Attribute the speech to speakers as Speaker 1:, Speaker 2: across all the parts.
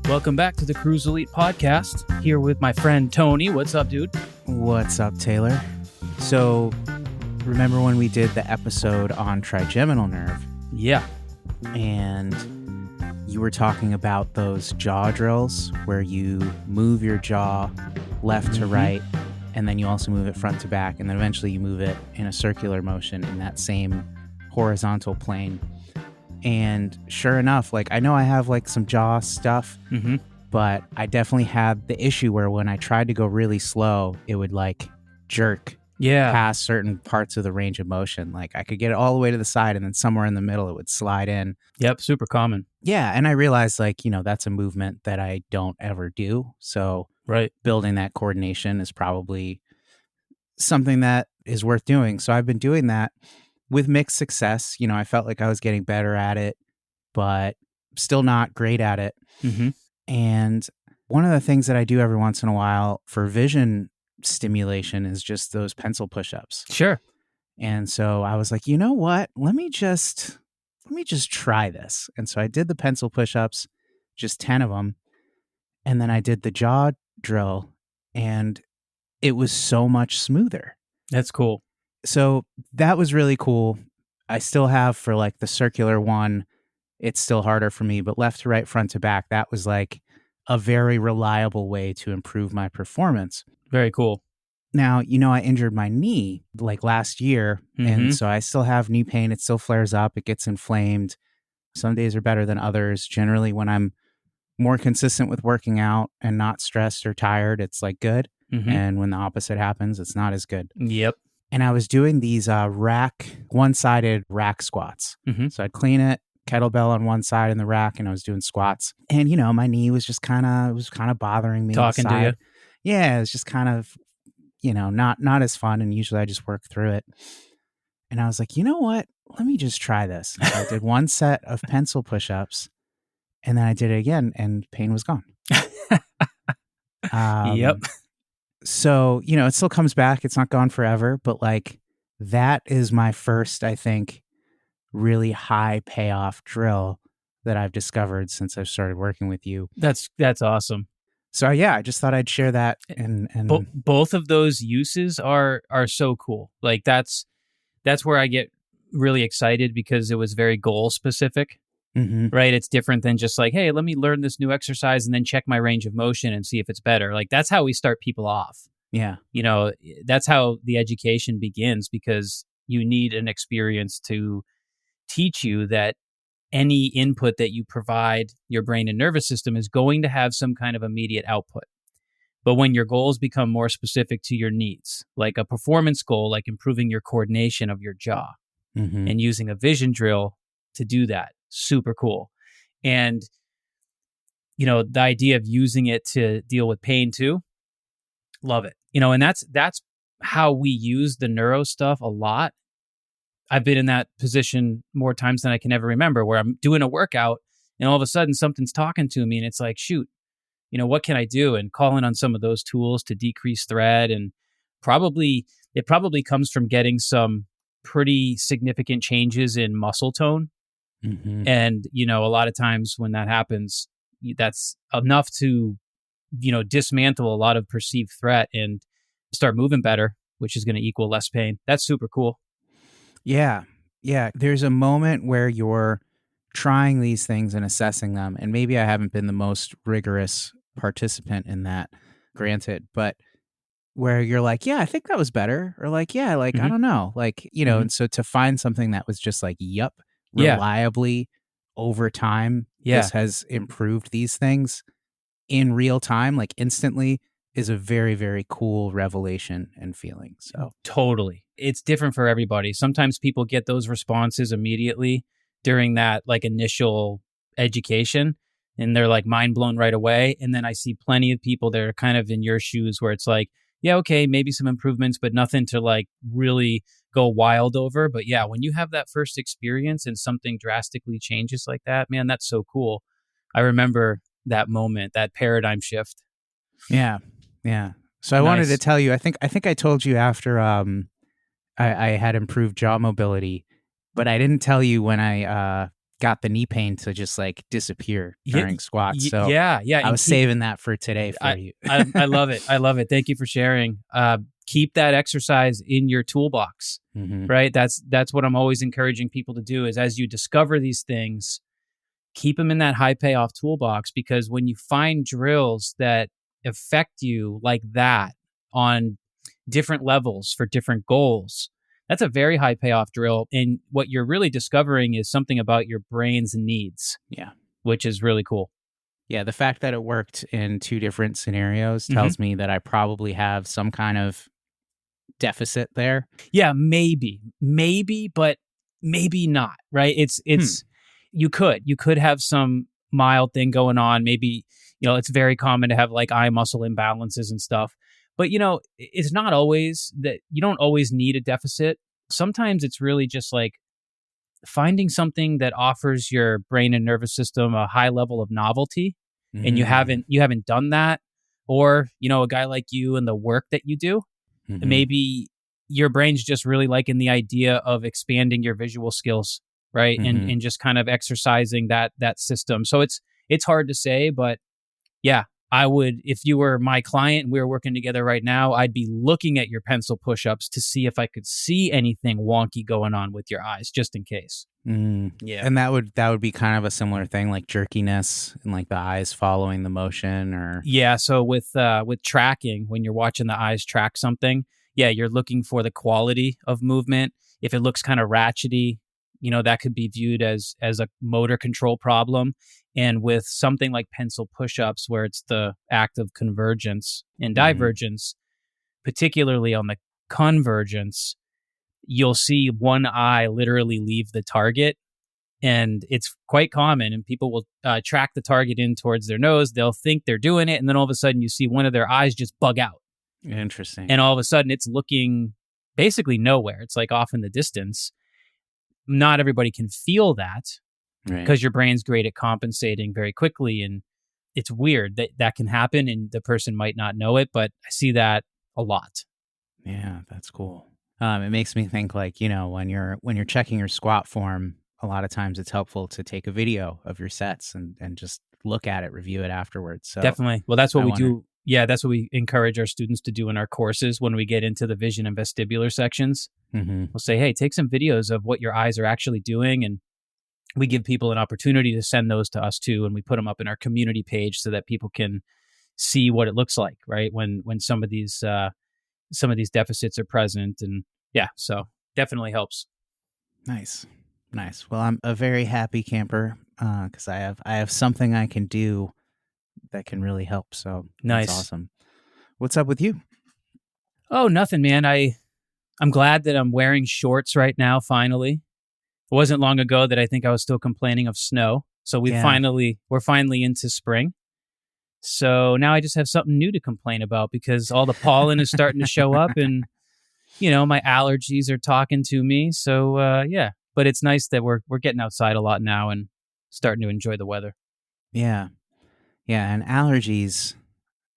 Speaker 1: Welcome back to the Cruise Elite podcast. Here with my friend Tony. What's up, dude?
Speaker 2: What's up, Taylor? So, remember when we did the episode on trigeminal nerve?
Speaker 1: Yeah.
Speaker 2: And you were talking about those jaw drills where you move your jaw left to right, and then you also move it front to back, and then eventually you move it in a circular motion in that same horizontal plane. And sure enough, like, I know I have like some jaw stuff, but I definitely had the issue where when I tried to go really slow, it would like jerk past certain parts of the range of motion. Like I could get it all the way to the side, and then somewhere in the middle it would slide in.
Speaker 1: Yep, super common.
Speaker 2: Yeah, and I realized like, that's a movement that I don't ever do. So building that coordination is probably something that is worth doing. So I've been doing that with mixed success. I felt like I was getting better at it, but still not great at it. And one of the things that I do every once in a while for vision stimulation is just those pencil push-ups.
Speaker 1: Sure.
Speaker 2: And so I was like, you know what? Let me just try this. And so I did the pencil push-ups, just 10 of them. And then I did the jaw drill, and it was so much smoother.
Speaker 1: That's cool.
Speaker 2: So that was really cool. I still have for like the circular one, it's still harder for me, but left to right, front to back, that was like a very reliable way to improve my performance.
Speaker 1: Very cool.
Speaker 2: Now, I injured my knee like last year, and so I still have knee pain. It still flares up. It gets inflamed. Some days are better than others. Generally, when I'm more consistent with working out and not stressed or tired, it's like good. And when the opposite happens, it's not as good.
Speaker 1: Yep.
Speaker 2: And I was doing these one-sided rack squats. So I'd clean it, kettlebell on one side in the rack, and I was doing squats. And, my knee was just kind of bothering me.
Speaker 1: Talking to you.
Speaker 2: Yeah, it was just kind of, not as fun. And usually I just work through it. And I was like, you know what? Let me just try this. So I did one set of pencil push-ups, and then I did it again, and pain was gone.
Speaker 1: Yep.
Speaker 2: So, it still comes back. It's not gone forever, but like that is my first, I think, really high payoff drill that I've discovered since I've started working with you.
Speaker 1: That's awesome.
Speaker 2: So yeah, I just thought I'd share that. And
Speaker 1: both of those uses are so cool. Like that's where I get really excited because it was very goal specific. Right? It's different than just like, hey, let me learn this new exercise and then check my range of motion and see if it's better. Like that's how we start people off.
Speaker 2: Yeah.
Speaker 1: That's how the education begins, because you need an experience to teach you that any input that you provide your brain and nervous system is going to have some kind of immediate output. But when your goals become more specific to your needs, like a performance goal, like improving your coordination of your jaw and using a vision drill to do that, super cool. And, the idea of using it to deal with pain too, love it. And that's how we use the neuro stuff a lot. I've been in that position more times than I can ever remember, where I'm doing a workout and all of a sudden something's talking to me and it's like, shoot, what can I do? And calling on some of those tools to decrease threat. And it probably comes from getting some pretty significant changes in muscle tone. And, a lot of times when that happens, that's enough to, dismantle a lot of perceived threat and start moving better, which is going to equal less pain. That's super cool.
Speaker 2: Yeah. Yeah. There's a moment where you're trying these things and assessing them. And maybe I haven't been the most rigorous participant in that, granted, but where you're like, yeah, I think that was better. Or like, yeah, like, I don't know. Like, and so to find something that was just like, yep, reliably over time, this has improved these things in real time, like instantly, is a very, very cool revelation and feeling. So
Speaker 1: totally. It's different for everybody. Sometimes people get those responses immediately during that like initial education, and they're like mind blown right away. And then I see plenty of people that are kind of in your shoes where it's like, yeah, okay, maybe some improvements, but nothing to like really go wild over. But yeah, when you have that first experience and something drastically changes like that, man, that's so cool. I remember that moment, that paradigm shift.
Speaker 2: Yeah. Yeah. So I wanted to tell you, I think I told you after I had improved jaw mobility, but I didn't tell you when I got the knee pain to just like disappear during squats. So
Speaker 1: yeah.
Speaker 2: I was saving that for today for you.
Speaker 1: I love it. I love it. Thank you for sharing. Keep that exercise in your toolbox, right? That's what I'm always encouraging people to do is as you discover these things, keep them in that high payoff toolbox, because when you find drills that affect you like that on different levels for different goals, that's a very high payoff drill. And what you're really discovering is something about your brain's needs.
Speaker 2: Yeah.
Speaker 1: Which is really cool.
Speaker 2: Yeah. The fact that it worked in 2 different scenarios tells me that I probably have some kind of deficit there.
Speaker 1: Yeah, maybe, but maybe not, right? It's you could have some mild thing going on. Maybe, it's very common to have like eye muscle imbalances and stuff. But, it's not always that. You don't always need a deficit. Sometimes it's really just like finding something that offers your brain and nervous system a high level of novelty, and you haven't done that, or, a guy like you and the work that you do, maybe your brain's just really liking the idea of expanding your visual skills, right? And just kind of exercising that system. So it's hard to say, but yeah, I would, if you were my client and we were working together right now, I'd be looking at your pencil push-ups to see if I could see anything wonky going on with your eyes, just in case.
Speaker 2: Yeah. And that would be kind of a similar thing, like jerkiness and like the eyes following the motion, or
Speaker 1: yeah. So with tracking, when you're watching the eyes track something, yeah, you're looking for the quality of movement. If it looks kind of ratchety, that could be viewed as a motor control problem. And with something like pencil push-ups, where it's the act of convergence and divergence, particularly on the convergence, you'll see one eye literally leave the target. And it's quite common. And people will track the target in towards their nose. They'll think they're doing it. And then all of a sudden you see one of their eyes just bug out.
Speaker 2: Interesting.
Speaker 1: And all of a sudden it's looking basically nowhere. It's like off in the distance. Not everybody can feel that, because your brain's great at compensating very quickly. And it's weird that can happen and the person might not know it, but I see that a lot.
Speaker 2: Yeah, that's cool. It makes me think like, when you're checking your squat form, a lot of times it's helpful to take a video of your sets and just look at it, review it afterwards. So
Speaker 1: definitely. Well, that's what we do. Yeah, that's what we encourage our students to do in our courses when we get into the vision and vestibular sections. We'll say, hey, take some videos of what your eyes are actually doing. And we give people an opportunity to send those to us too. And we put them up in our community page so that people can see what it looks like, right? When some of these deficits are present. And yeah, so definitely helps.
Speaker 2: Nice. Well, I'm a very happy camper because I have something I can do that can really help. So
Speaker 1: nice.
Speaker 2: That's awesome. What's up with you?
Speaker 1: Oh, nothing, man. I'm glad that I'm wearing shorts right now, finally. It wasn't long ago that I think I was still complaining of snow. So we're finally into spring. So now I just have something new to complain about, because all the pollen is starting to show up, and my allergies are talking to me. So yeah, but it's nice that we're getting outside a lot now and starting to enjoy the weather.
Speaker 2: Yeah. And allergies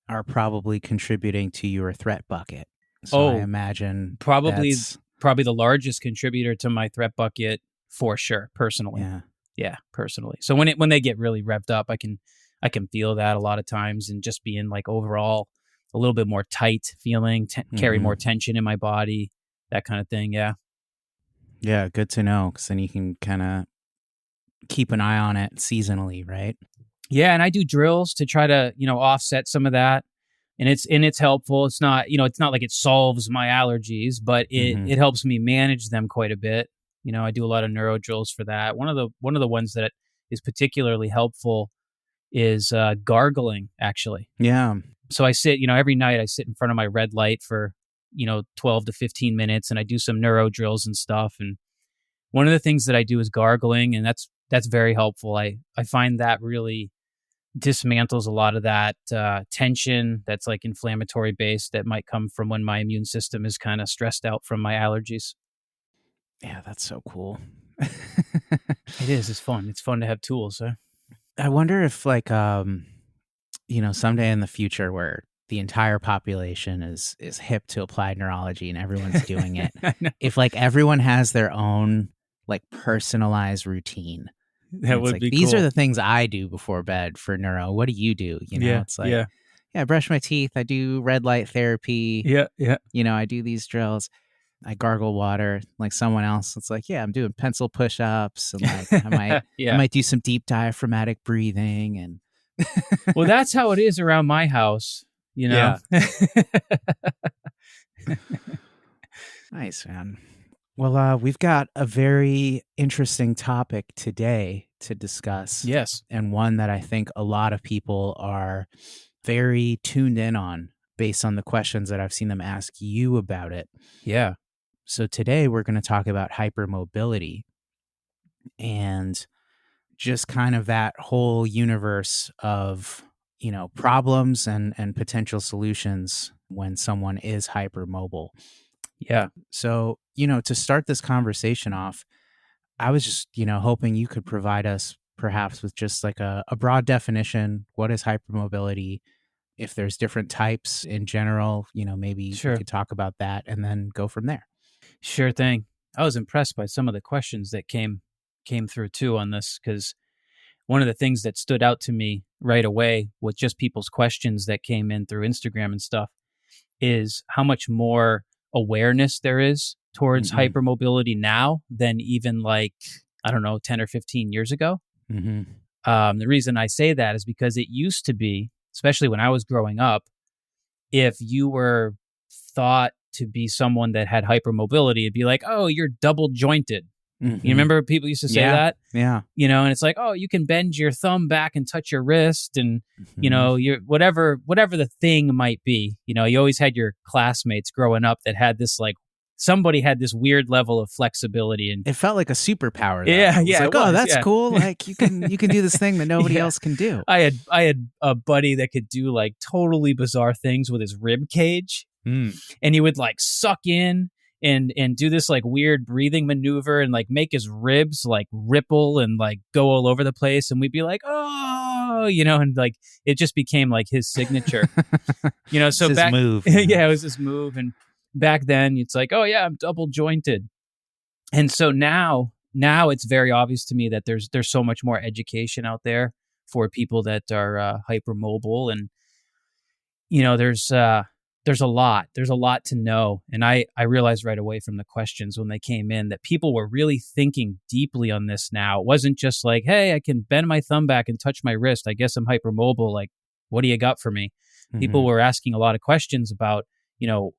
Speaker 2: are probably contributing to your threat bucket. So I imagine
Speaker 1: probably the largest contributor to my threat bucket, for sure, personally. Yeah, personally. So when they get really revved up, I can feel that a lot of times, and just being like overall a little bit more tight feeling, carry more tension in my body, that kind of thing. Yeah.
Speaker 2: Yeah, good to know, because then you can kind of keep an eye on it seasonally, right?
Speaker 1: Yeah, and I do drills to try to offset some of that. And it's helpful. It's not like it solves my allergies, but it helps me manage them quite a bit. I do a lot of neuro drills for that. One of the ones that is particularly helpful is gargling, actually.
Speaker 2: Yeah.
Speaker 1: So I sit, every night I sit in front of my red light for 12 to 15 minutes, and I do some neuro drills and stuff. And one of the things that I do is gargling, and that's very helpful. I find that really dismantles a lot of that tension that's like inflammatory based that might come from when my immune system is kind of stressed out from my allergies.
Speaker 2: Yeah, that's so cool.
Speaker 1: It is. It's fun. It's fun to have tools. Huh?
Speaker 2: I wonder if someday in the future where the entire population is hip to applied neurology and everyone's doing it, if like everyone has their own like personalized routine.
Speaker 1: That
Speaker 2: it's
Speaker 1: would
Speaker 2: like,
Speaker 1: be
Speaker 2: these are
Speaker 1: cool.
Speaker 2: the things I do before bed for neuro. What do you do?
Speaker 1: Yeah,
Speaker 2: It's like,
Speaker 1: yeah,
Speaker 2: yeah, I brush my teeth. I do red light therapy.
Speaker 1: yeah, yeah.
Speaker 2: I do these drills. I gargle water. Like someone else, it's like, yeah, I'm doing pencil push-ups, and like I
Speaker 1: Yeah.
Speaker 2: might do some deep diaphragmatic breathing, and
Speaker 1: Well, that's how it is around my house, you know?
Speaker 2: yeah. Nice, man. Well, we've got a very interesting topic today to discuss,
Speaker 1: Yes.
Speaker 2: and one that I think a lot of people are very tuned in on based on the questions that I've seen them ask you about it.
Speaker 1: Yeah.
Speaker 2: So today we're going to talk about hypermobility and just kind of that whole universe of, problems and potential solutions when someone is hypermobile.
Speaker 1: Yeah.
Speaker 2: So, to start this conversation off, I was just, hoping you could provide us perhaps with just like a broad definition. What is hypermobility? If there's different types in general, maybe we
Speaker 1: Sure.
Speaker 2: could talk about that and then go from there.
Speaker 1: Sure thing. I was impressed by some of the questions that came through too on this, because one of the things that stood out to me right away with just people's questions that came in through Instagram and stuff is how much more awareness there is towards
Speaker 2: Mhm.
Speaker 1: hypermobility now than even like, I don't know, 10 or 15 years ago.
Speaker 2: Mhm.
Speaker 1: The reason I say that is because it used to be, especially when I was growing up, if you were thought to be someone that had hypermobility, it'd be like, oh, you're double jointed.
Speaker 2: Mhm.
Speaker 1: You remember people used to say
Speaker 2: Yeah.
Speaker 1: that?
Speaker 2: Yeah.
Speaker 1: And it's like, oh, you can bend your thumb back and touch your wrist, and
Speaker 2: Mhm.
Speaker 1: you're whatever the thing might be. You always had your classmates growing up that had this, like, somebody had this weird level of flexibility, and
Speaker 2: It felt like a superpower, though.
Speaker 1: yeah,
Speaker 2: It was
Speaker 1: yeah,
Speaker 2: like,
Speaker 1: it
Speaker 2: oh,
Speaker 1: was,
Speaker 2: that's
Speaker 1: yeah.
Speaker 2: cool. Like you can do this thing that nobody
Speaker 1: Yeah.
Speaker 2: else can do.
Speaker 1: I had a buddy that could do like totally bizarre things with his rib cage,
Speaker 2: Mm.
Speaker 1: and he would like suck in and do this like weird breathing maneuver and like make his ribs like ripple and like go all over the place, and we'd be like, oh, and like it just became like his signature. So
Speaker 2: It's his
Speaker 1: back
Speaker 2: move.
Speaker 1: yeah, it was his move. And back then it's like, oh yeah, I'm double jointed. And so now it's very obvious to me that there's so much more education out there for people that are hypermobile, and there's a lot to know. And I realized right away from the questions when they came in that people were really thinking deeply on this now. It wasn't just like, hey, I can bend my thumb back and touch my wrist, I guess I'm hypermobile, like, what do you got for me?
Speaker 2: Mhm.
Speaker 1: People were asking a lot of questions about,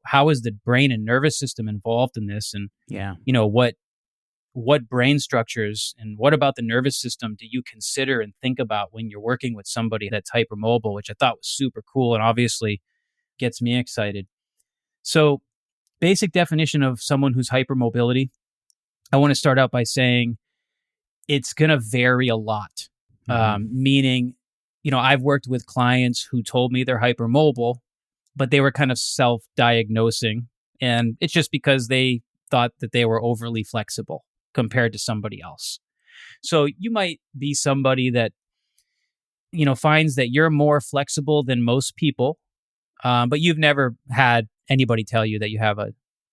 Speaker 1: how is the brain and nervous system involved in this, and
Speaker 2: Yeah.
Speaker 1: what brain structures and what about the nervous system do you consider and think about when you're working with somebody that's hypermobile, which I thought was super cool and obviously gets me excited. So, basic definition of someone who's hypermobility, I want to start out by saying it's going to vary a lot.
Speaker 2: Mhm.
Speaker 1: Meaning, I've worked with clients who told me they're hypermobile, but they were kind of self-diagnosing, and it's just because they thought that they were overly flexible compared to somebody else. So you might be somebody that, finds that you're more flexible than most people, but you've never had anybody tell you that you have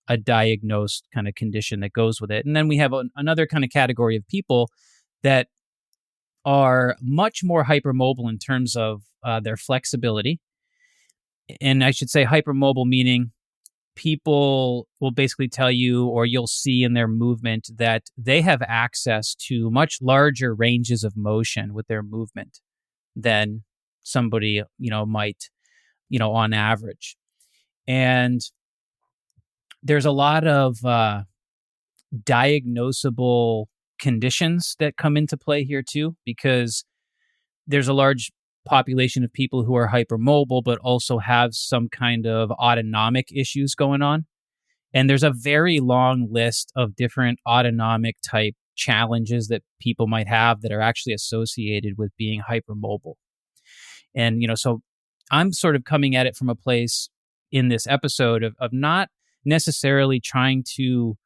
Speaker 1: a diagnosed kind of condition that goes with it. And then we have another kind of category of people that are much more hypermobile in terms of their flexibility. And I should say hypermobile, meaning people will basically tell you, or you'll see in their movement, that they have access to much larger ranges of motion with their movement than somebody, might, on average. And there's a lot of diagnosable conditions that come into play here too, because there's a large population of people who are hypermobile, but also have some kind of autonomic issues going on. And there's a very long list of different autonomic type challenges that people might have that are actually associated with being hypermobile. And, so I'm sort of coming at it from a place in this episode of not necessarily trying to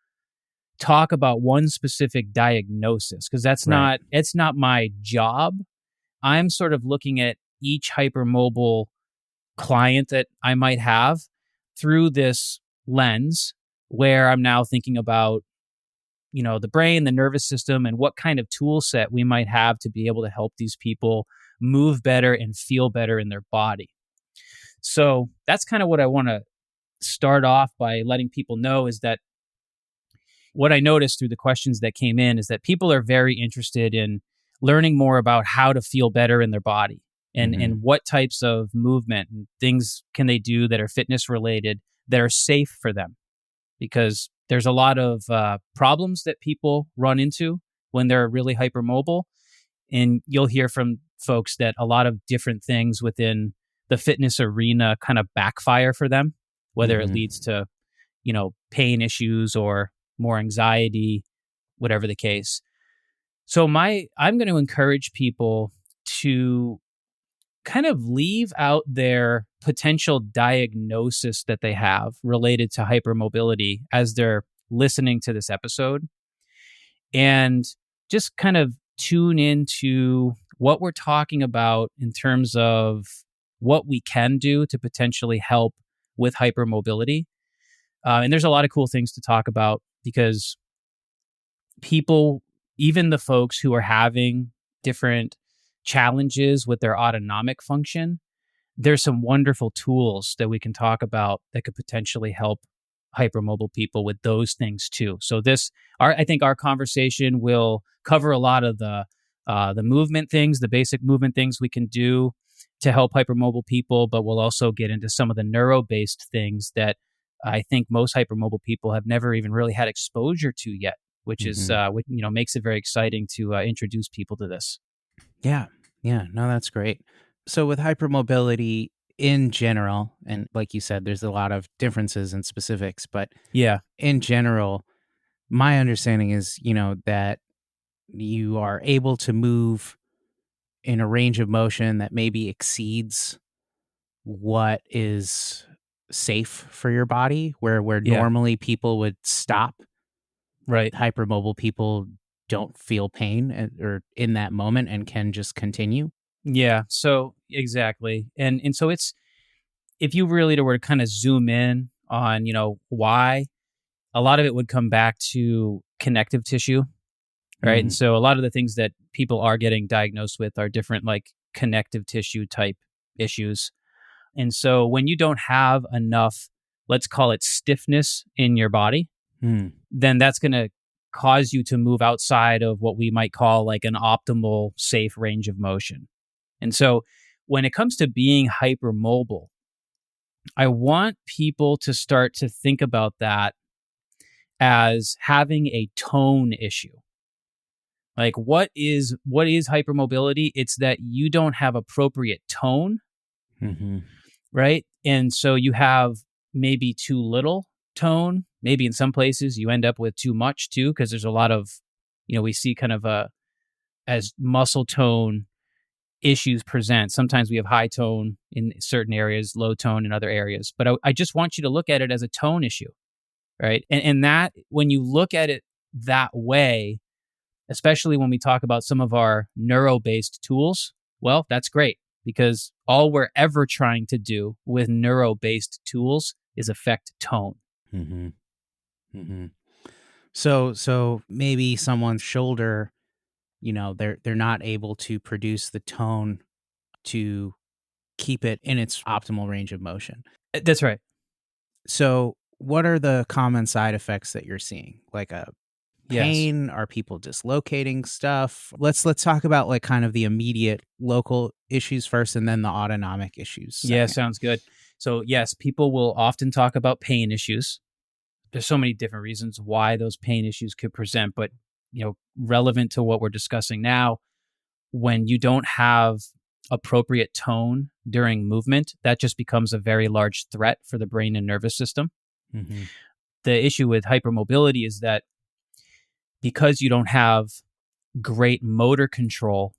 Speaker 1: talk about one specific diagnosis, because
Speaker 2: Right.
Speaker 1: it's not my job. I'm sort of looking at each hypermobile client that I might have through this lens, where I'm now thinking about the brain, the nervous system, and what kind of tool set we might have to be able to help these people move better and feel better in their body. So that's kind of what I want to start off by letting people know, is that what I noticed through the questions that came in is that people are very interested in learning more about how to feel better in their body, and what types of movement and things can they do that are fitness related that are safe for them. Because there's a lot of problems that people run into when they're really hypermobile. And you'll hear from folks that a lot of different things within the fitness arena kind of backfire for them, whether it leads to, pain issues or more anxiety, whatever the case. So I'm going to encourage people to kind of leave out their potential diagnosis that they have related to hypermobility as they're listening to this episode, and just kind of tune into what we're talking about in terms of what we can do to potentially help with hypermobility. And there's a lot of cool things to talk about, because people, even the folks who are having different challenges with their autonomic function, there's some wonderful tools that we can talk about that could potentially help hypermobile people with those things too. So I think our conversation will cover a lot of the movement things, the basic movement things we can do to help hypermobile people, but we'll also get into some of the neuro-based things that I think most hypermobile people have never even really had exposure to yet, which is makes it very exciting to introduce people to this.
Speaker 2: Yeah. No, that's great. So with hypermobility in general, and like you said, there's a lot of differences and specifics, but in general, my understanding is, that you are able to move in a range of motion that maybe exceeds what is safe for your body, where normally people would stop.
Speaker 1: Right.
Speaker 2: Hypermobile people don't feel pain or in that moment and can just continue.
Speaker 1: Yeah, so exactly. And so it's, if you really were to kind of zoom in on, why, a lot of it would come back to connective tissue, right? And so a lot of the things that people are getting diagnosed with are different, like connective tissue type issues. And so when you don't have enough, let's call it stiffness in your body, then that's going to cause you to move outside of what we might call like an optimal safe range of motion. And so when it comes to being hypermobile, I want people to start to think about that as having a tone issue. Like what is hypermobility? It's that you don't have appropriate tone, right? And so you have maybe too little tone. Maybe in some places you end up with too much too, because there's a lot of, we see kind of as muscle tone issues present. Sometimes we have high tone in certain areas, low tone in other areas. But I just want you to look at it as a tone issue, right? And that, when you look at it that way, especially when we talk about some of our neuro-based tools, well, that's great, because all we're ever trying to do with neuro-based tools is affect tone.
Speaker 2: So maybe someone's shoulder, they're not able to produce the tone to keep it in its optimal range of motion.
Speaker 1: That's right.
Speaker 2: So what are the common side effects that you're seeing? Like a pain? Yes. Are people dislocating stuff? Let's talk about like kind of the immediate local issues first, and then the autonomic issues second.
Speaker 1: Yeah, sounds good. So yes, people will often talk about pain issues. There's so many different reasons why those pain issues could present, but relevant to what we're discussing now, when you don't have appropriate tone during movement, that just becomes a very large threat for the brain and nervous system. The issue with hypermobility is that because you don't have great motor control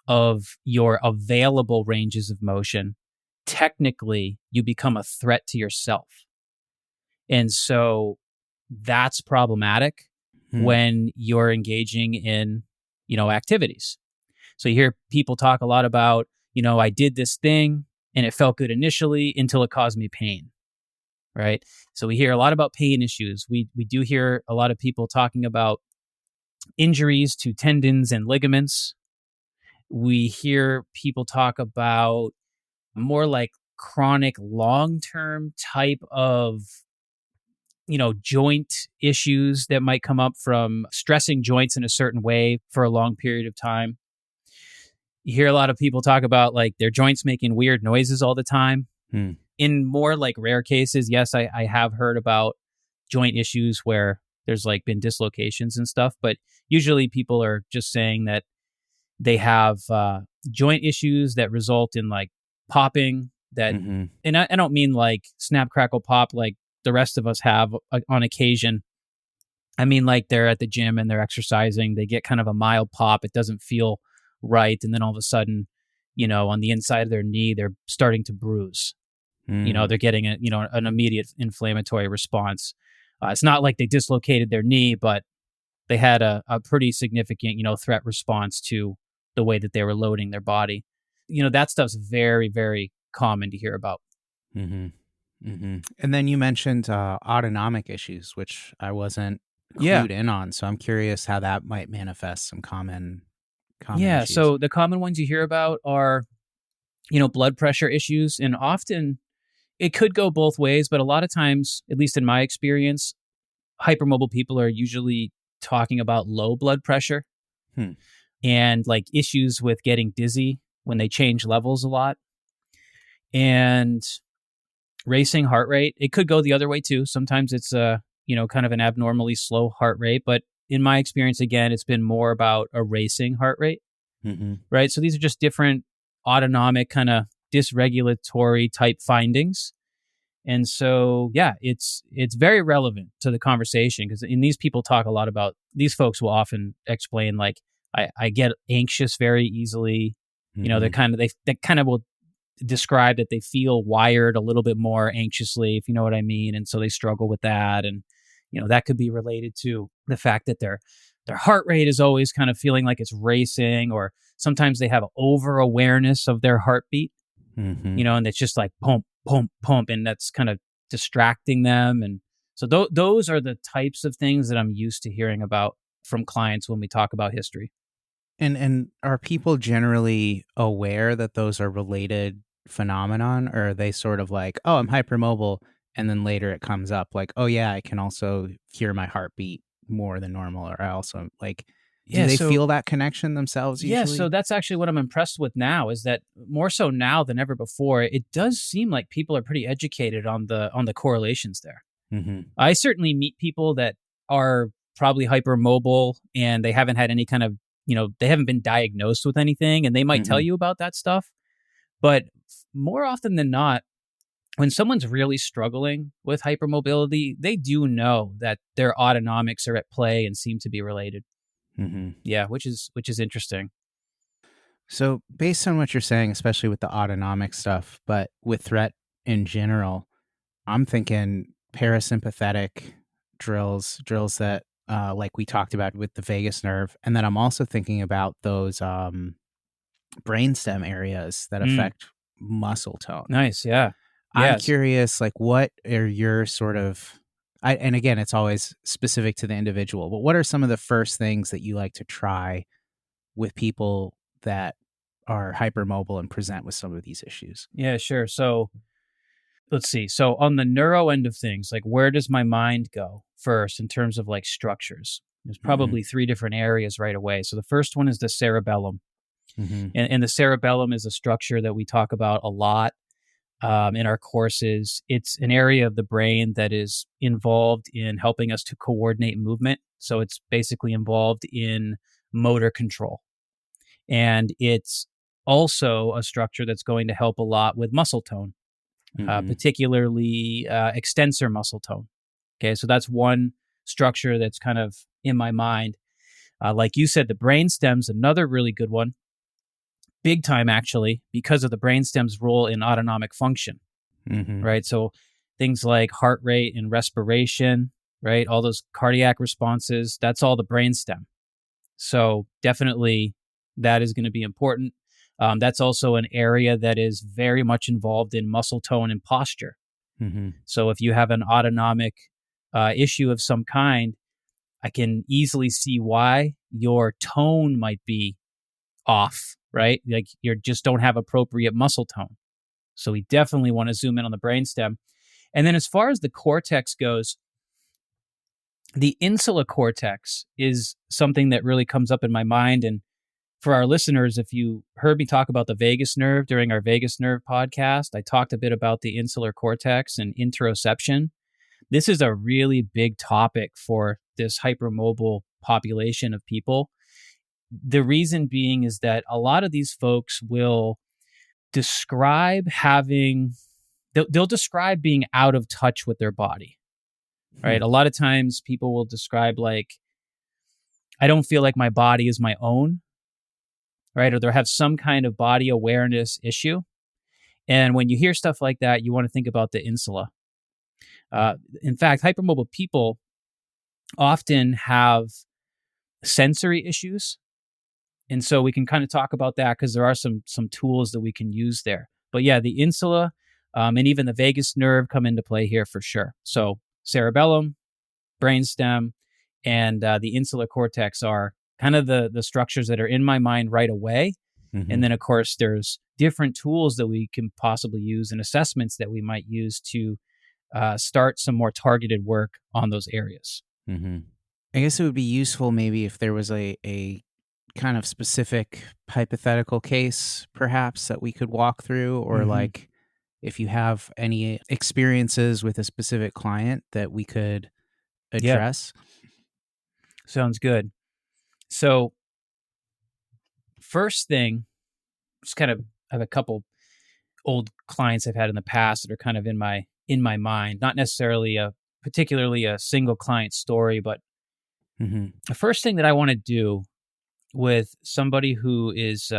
Speaker 1: of your available ranges of motion, technically you become a threat to yourself. And so that's problematic when you're engaging in, activities. So you hear people talk a lot about, I did this thing and it felt good initially until it caused me pain, right? So we hear a lot about pain issues. We do hear a lot of people talking about injuries to tendons and ligaments. We hear people talk about more like chronic long-term type of, joint issues that might come up from stressing joints in a certain way for a long period of time. You hear a lot of people talk about like their joints making weird noises all the time.
Speaker 2: Hmm.
Speaker 1: In more like rare cases, yes, I have heard about joint issues where there's like been dislocations and stuff, but usually people are just saying that they have joint issues that result in like popping that,
Speaker 2: Mm-hmm.
Speaker 1: and I don't mean like snap, crackle, pop like the rest of us have on occasion. I mean like they're at the gym and they're exercising, they get kind of a mild pop, it doesn't feel right, and then all of a sudden, on the inside of their knee, they're starting to bruise. They're getting an immediate inflammatory response. It's not like they dislocated their knee, but they had a pretty significant, threat response to the way that they were loading their body. That stuff's very, very common to hear about.
Speaker 2: Mm-hmm. Mm-hmm. And then you mentioned autonomic issues, which I wasn't clued in on. So I'm curious how that might manifest some common issues.
Speaker 1: So the common ones you hear about are, blood pressure issues, and often it could go both ways, but a lot of times, at least in my experience, hypermobile people are usually talking about low blood pressure and like issues with getting dizzy when they change levels a lot, and racing heart rate. It could go the other way too. Sometimes it's kind of an abnormally slow heart rate, but in my experience, again, it's been more about a racing heart rate, right? So these are just different autonomic kind of dysregulatory type findings. And so, yeah, it's very relevant to the conversation because these people talk a lot about, these folks will often explain like, I get anxious very easily. They kind of will describe that they feel wired a little bit more anxiously, if you know what I mean. And so they struggle with that. And, that could be related to the fact that their heart rate is always kind of feeling like it's racing, or sometimes they have over awareness of their heartbeat, and it's just like pump, pump, pump, and that's kind of distracting them. And so those are the types of things that I'm used to hearing about from clients when we talk about history.
Speaker 2: And are people generally aware that those are related phenomenon, or are they sort of like, oh, I'm hypermobile, and then later it comes up like, oh yeah, I can also hear my heartbeat more than normal, or I also like, do they feel that connection themselves usually?
Speaker 1: Yeah, so that's actually what I'm impressed with now, is that more so now than ever before, it does seem like people are pretty educated on the correlations there. I certainly meet people that are probably hypermobile and they haven't had any kind of, they haven't been diagnosed with anything, and they might tell you about that stuff. But more often than not, when someone's really struggling with hypermobility, they do know that their autonomics are at play and seem to be related. Yeah, which is interesting.
Speaker 2: So based on what you're saying, especially with the autonomic stuff, but with threat in general, I'm thinking parasympathetic drills that like we talked about with the vagus nerve. And then I'm also thinking about those brainstem areas that affect muscle tone.
Speaker 1: Nice, yeah.
Speaker 2: I'm curious, like, what are your sort of, and again, it's always specific to the individual, but what are some of the first things that you like to try with people that are hypermobile and present with some of these issues?
Speaker 1: Yeah, sure. So let's see. So on the neuro end of things, like where does my mind go first in terms of like structures? There's probably three different areas right away. So the first one is the cerebellum. And the cerebellum is a structure that we talk about a lot in our courses. It's an area of the brain that is involved in helping us to coordinate movement. So it's basically involved in motor control. And it's also a structure that's going to help a lot with muscle tone, particularly extensor muscle tone. Okay, so that's one structure that's kind of in my mind. Like you said, the brainstem's another really good one. Big time, actually, because of the brainstem's role in autonomic function, right? So things like heart rate and respiration, right? All those cardiac responses, that's all the brainstem. So definitely that is going to be important. That's also an area that is very much involved in muscle tone and posture. So if you have an autonomic issue of some kind, I can easily see why your tone might be off, right? Like you just don't have appropriate muscle tone. So we definitely want to zoom in on the brainstem. And then as far as the cortex goes, the insular cortex is something that really comes up in my mind. And for our listeners, if you heard me talk about the vagus nerve during our vagus nerve podcast, I talked a bit about the insular cortex and interoception. This is a really big topic for this hypermobile population of people. The reason being is that a lot of these folks will describe they'll describe being out of touch with their body, right? A lot of times people will describe like, I don't feel like my body is my own, right? Or they'll have some kind of body awareness issue. And when you hear stuff like that, you want to think about the insula. In fact, hypermobile people often have sensory issues. And so we can kind of talk about that because there are some tools that we can use there. But yeah, the insula and even the vagus nerve come into play here for sure. So cerebellum, brainstem, and the insular cortex are kind of the structures that are in my mind right away. Mm-hmm. And then, of course, there's different tools that we can possibly use and assessments that we might use to start some more targeted work on those areas.
Speaker 2: Mm-hmm. I guess it would be useful maybe if there was a kind of specific hypothetical case, perhaps, that we could walk through, or like if you have any experiences with a specific client that we could address.
Speaker 1: Yeah. Sounds good. So first thing, just kind of have a couple old clients I've had in the past that are kind of in my mind, not necessarily particularly a single client story, but the first thing that I want to do with somebody who is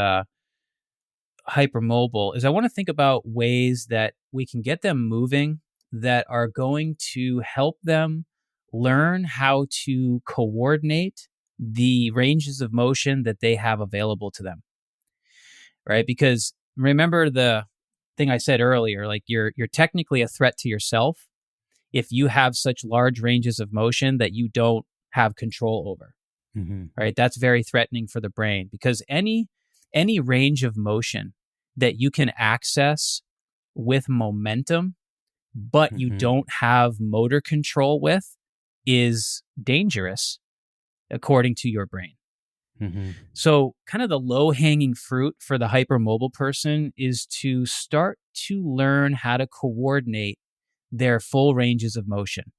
Speaker 1: hypermobile is I want to think about ways that we can get them moving that are going to help them learn how to coordinate the ranges of motion that they have available to them, right? Because remember the thing I said earlier, like you're technically a threat to yourself if you have such large ranges of motion that you don't have control over. Right? That's very threatening for the brain because any range of motion that you can access with momentum, but you don't have motor control with, is dangerous according to your brain. So kind of the low-hanging fruit for the hypermobile person is to start to learn how to coordinate their full ranges of motion,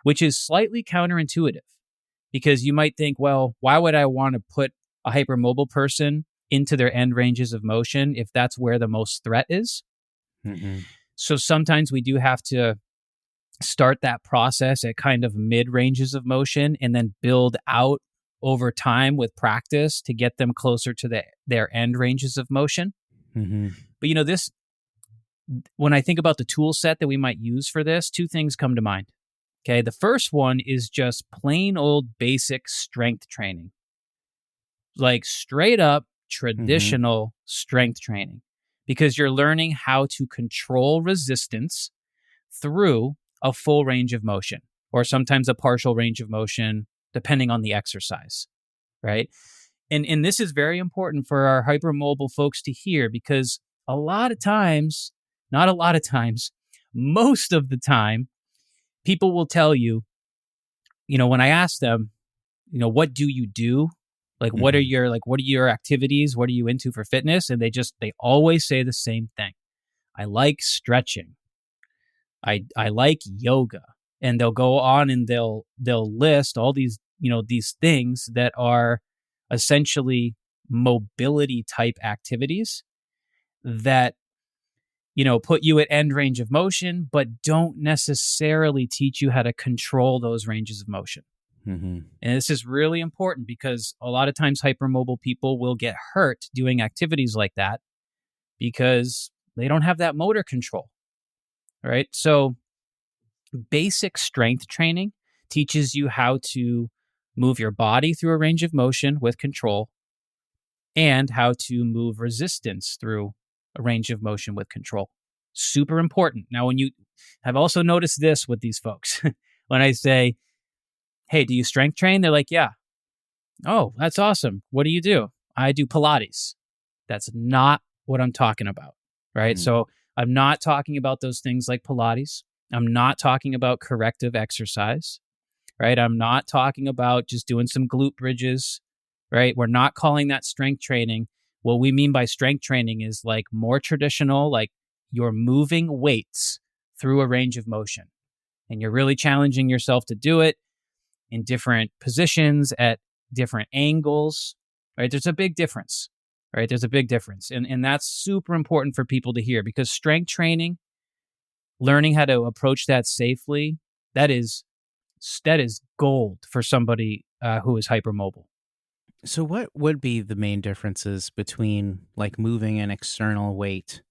Speaker 1: which is slightly counterintuitive. Because you might think, well, why would I want to put a hypermobile person into their end ranges of motion if that's where the most threat is? So sometimes we do have to start that process at kind of mid ranges of motion and then build out over time with practice to get them closer to their end ranges of motion. But this, when I think about the tool set that we might use for this, two things come to mind. Okay, the first one is just plain old basic strength training. Like straight up traditional strength training. Because you're learning how to control resistance through a full range of motion. Or sometimes a partial range of motion, depending on the exercise. Right? And this is very important for our hypermobile folks to hear because a lot of times, not a lot of times, most of the time, people will tell you, when I ask them, what do you do? Like, what are your activities? What are you into for fitness? And they always say the same thing. I like stretching. I like yoga. And they'll go on and they'll list all these, these things that are essentially mobility type activities that put you at end range of motion, but don't necessarily teach you how to control those ranges of motion. And this is really important because a lot of times hypermobile people will get hurt doing activities like that because they don't have that motor control, right? So basic strength training teaches you how to move your body through a range of motion with control and how to move resistance through a range of motion with control. Super important. Now, I've also noticed this with these folks. When I say, hey, do you strength train? They're like, yeah. Oh, that's awesome. What do you do? I do Pilates. That's not what I'm talking about, right? So I'm not talking about those things like Pilates. I'm not talking about corrective exercise, right? I'm not talking about just doing some glute bridges, right? We're not calling that strength training. What we mean by strength training is like more traditional, like you're moving weights through a range of motion and you're really challenging yourself to do it in different positions at different angles, right? There's a big difference, right? There's a big difference. And that's super important for people to hear because strength training, learning how to approach that safely, that is gold for somebody who is hypermobile.
Speaker 2: So what would be the main differences between like moving an external weight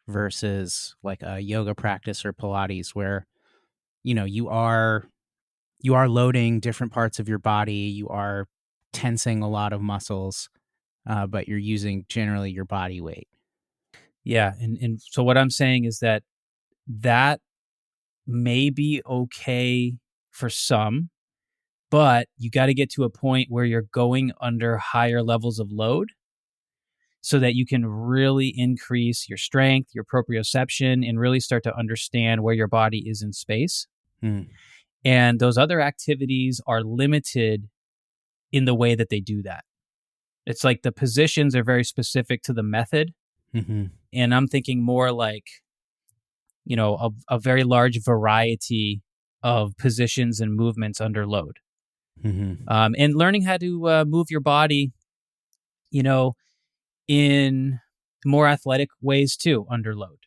Speaker 2: versus like a yoga practice or Pilates where, you are loading different parts of your body, you are tensing a lot of muscles, but you're using generally your body weight?
Speaker 1: Yeah. And so what I'm saying is that may be okay for some, but you got to get to a point where you're going under higher levels of load so that you can really increase your strength, your proprioception, and really start to understand where your body is in space. And those other activities are limited in the way that they do that. It's like the positions are very specific to the method. And I'm thinking more like, a very large variety of positions and movements under load. And learning how to move your body, in more athletic ways too, under load,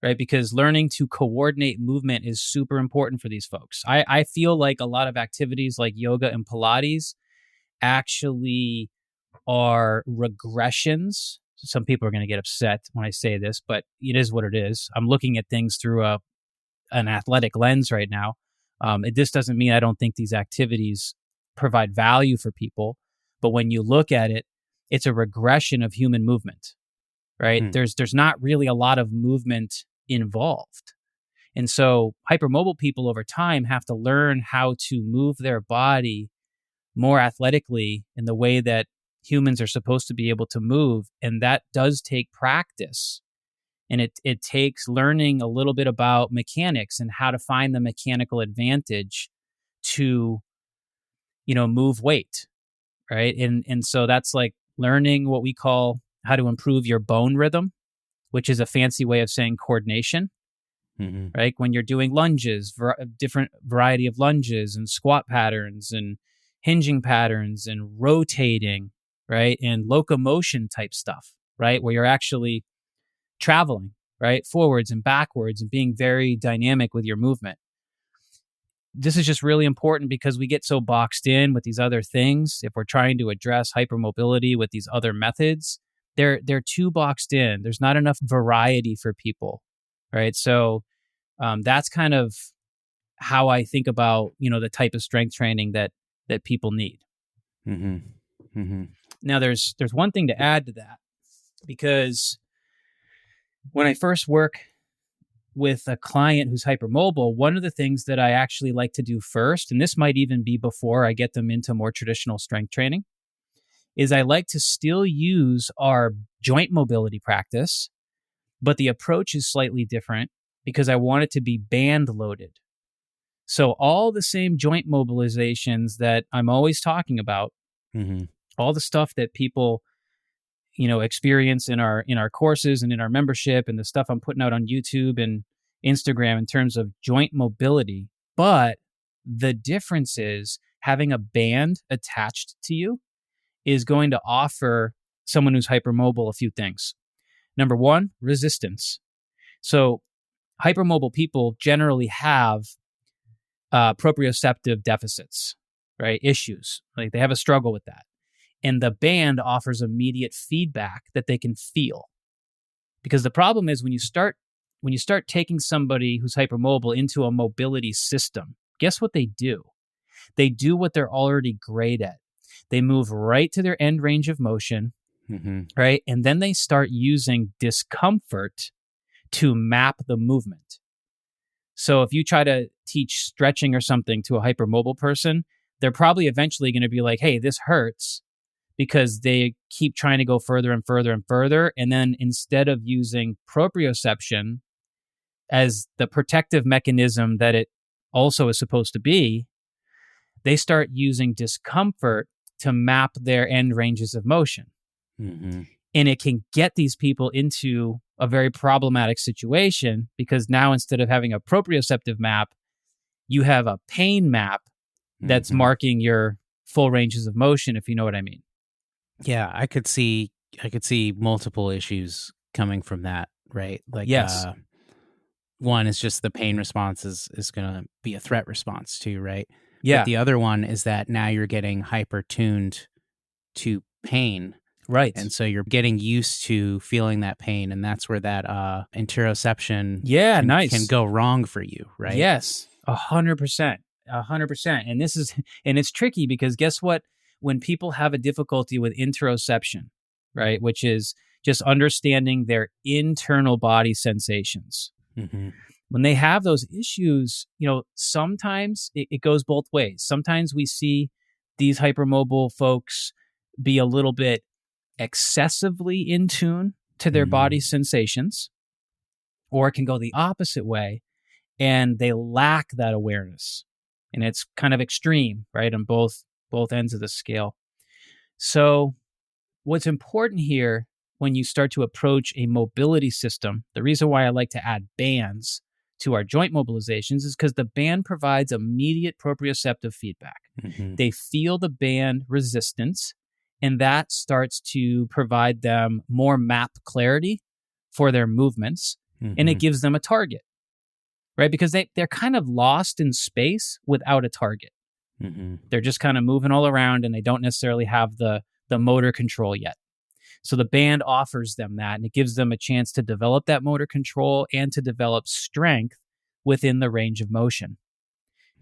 Speaker 1: right? Because learning to coordinate movement is super important for these folks. I feel like a lot of activities like yoga and Pilates actually are regressions. Some people are going to get upset when I say this, but it is what it is. I'm looking at things through an athletic lens right now. This doesn't mean I don't think these activities provide value for people, but when you look at it, it's a regression of human movement, right? There's not really a lot of movement involved. And so hypermobile people over time have to learn how to move their body more athletically in the way that humans are supposed to be able to move. And that does take practice. And it takes learning a little bit about mechanics and how to find the mechanical advantage to, move weight, right? And so that's like learning what we call how to improve your bone rhythm, which is a fancy way of saying coordination, right? When you're doing lunges, different variety of lunges and squat patterns and hinging patterns and rotating, right? And locomotion type stuff, right? Where you're actually traveling, right? Forwards and backwards and being very dynamic with your movement. This is just really important because we get so boxed in with these other things. If we're trying to address hypermobility with these other methods, they're too boxed in. There's not enough variety for people, right? So that's kind of how I think about, the type of strength training that people need. Now, there's one thing to add to that, because when I first work with a client who's hypermobile, one of the things that I actually like to do first, and this might even be before I get them into more traditional strength training, is I like to still use our joint mobility practice, but the approach is slightly different because I want it to be band loaded. So all the same joint mobilizations that I'm always talking about, all the stuff that people, experience in our courses and in our membership and the stuff I'm putting out on YouTube and Instagram in terms of joint mobility. But the difference is having a band attached to you is going to offer someone who's hypermobile a few things. Number one, resistance. So hypermobile people generally have proprioceptive deficits, right? Issues. Like they have a struggle with that. And the band offers immediate feedback that they can feel. Because the problem is when you start taking somebody who's hypermobile into a mobility system, guess what they do? They do what they're already great at. They move right to their end range of motion, right? And then they start using discomfort to map the movement. So if you try to teach stretching or something to a hypermobile person, they're probably eventually going to be like, hey, this hurts, because they keep trying to go further and further and further. And then instead of using proprioception as the protective mechanism that it also is supposed to be, they start using discomfort to map their end ranges of motion.
Speaker 2: Mm-hmm.
Speaker 1: And it can get these people into a very problematic situation, because now instead of having a proprioceptive map, you have a pain map that's marking your full ranges of motion, if you know what I mean.
Speaker 2: Yeah, I could see multiple issues coming from that, right? Like,
Speaker 1: yes.
Speaker 2: One is just the pain response is going to be a threat response too, right?
Speaker 1: Yeah.
Speaker 2: But the other one is that now you're getting hyper tuned to pain.
Speaker 1: Right.
Speaker 2: And so you're getting used to feeling that pain, and that's where that interoception can go wrong for you, right?
Speaker 1: Yes, 100%. 100%. And it's tricky, because guess what? When people have a difficulty with interoception, right, which is just understanding their internal body sensations.
Speaker 2: Mm-hmm.
Speaker 1: When they have those issues, sometimes it goes both ways. Sometimes we see these hypermobile folks be a little bit excessively in tune to their body sensations, or it can go the opposite way and they lack that awareness. And it's kind of extreme, right, on both ends of the scale. So what's important here when you start to approach a mobility system, the reason why I like to add bands to our joint mobilizations is because the band provides immediate proprioceptive feedback.
Speaker 2: Mm-hmm.
Speaker 1: They feel the band resistance, and that starts to provide them more map clarity for their movements, and it gives them a target, right? Because they're kind of lost in space without a target.
Speaker 2: Mm-hmm.
Speaker 1: They're just kind of moving all around, and they don't necessarily have the motor control yet. So the band offers them that, and it gives them a chance to develop that motor control and to develop strength within the range of motion.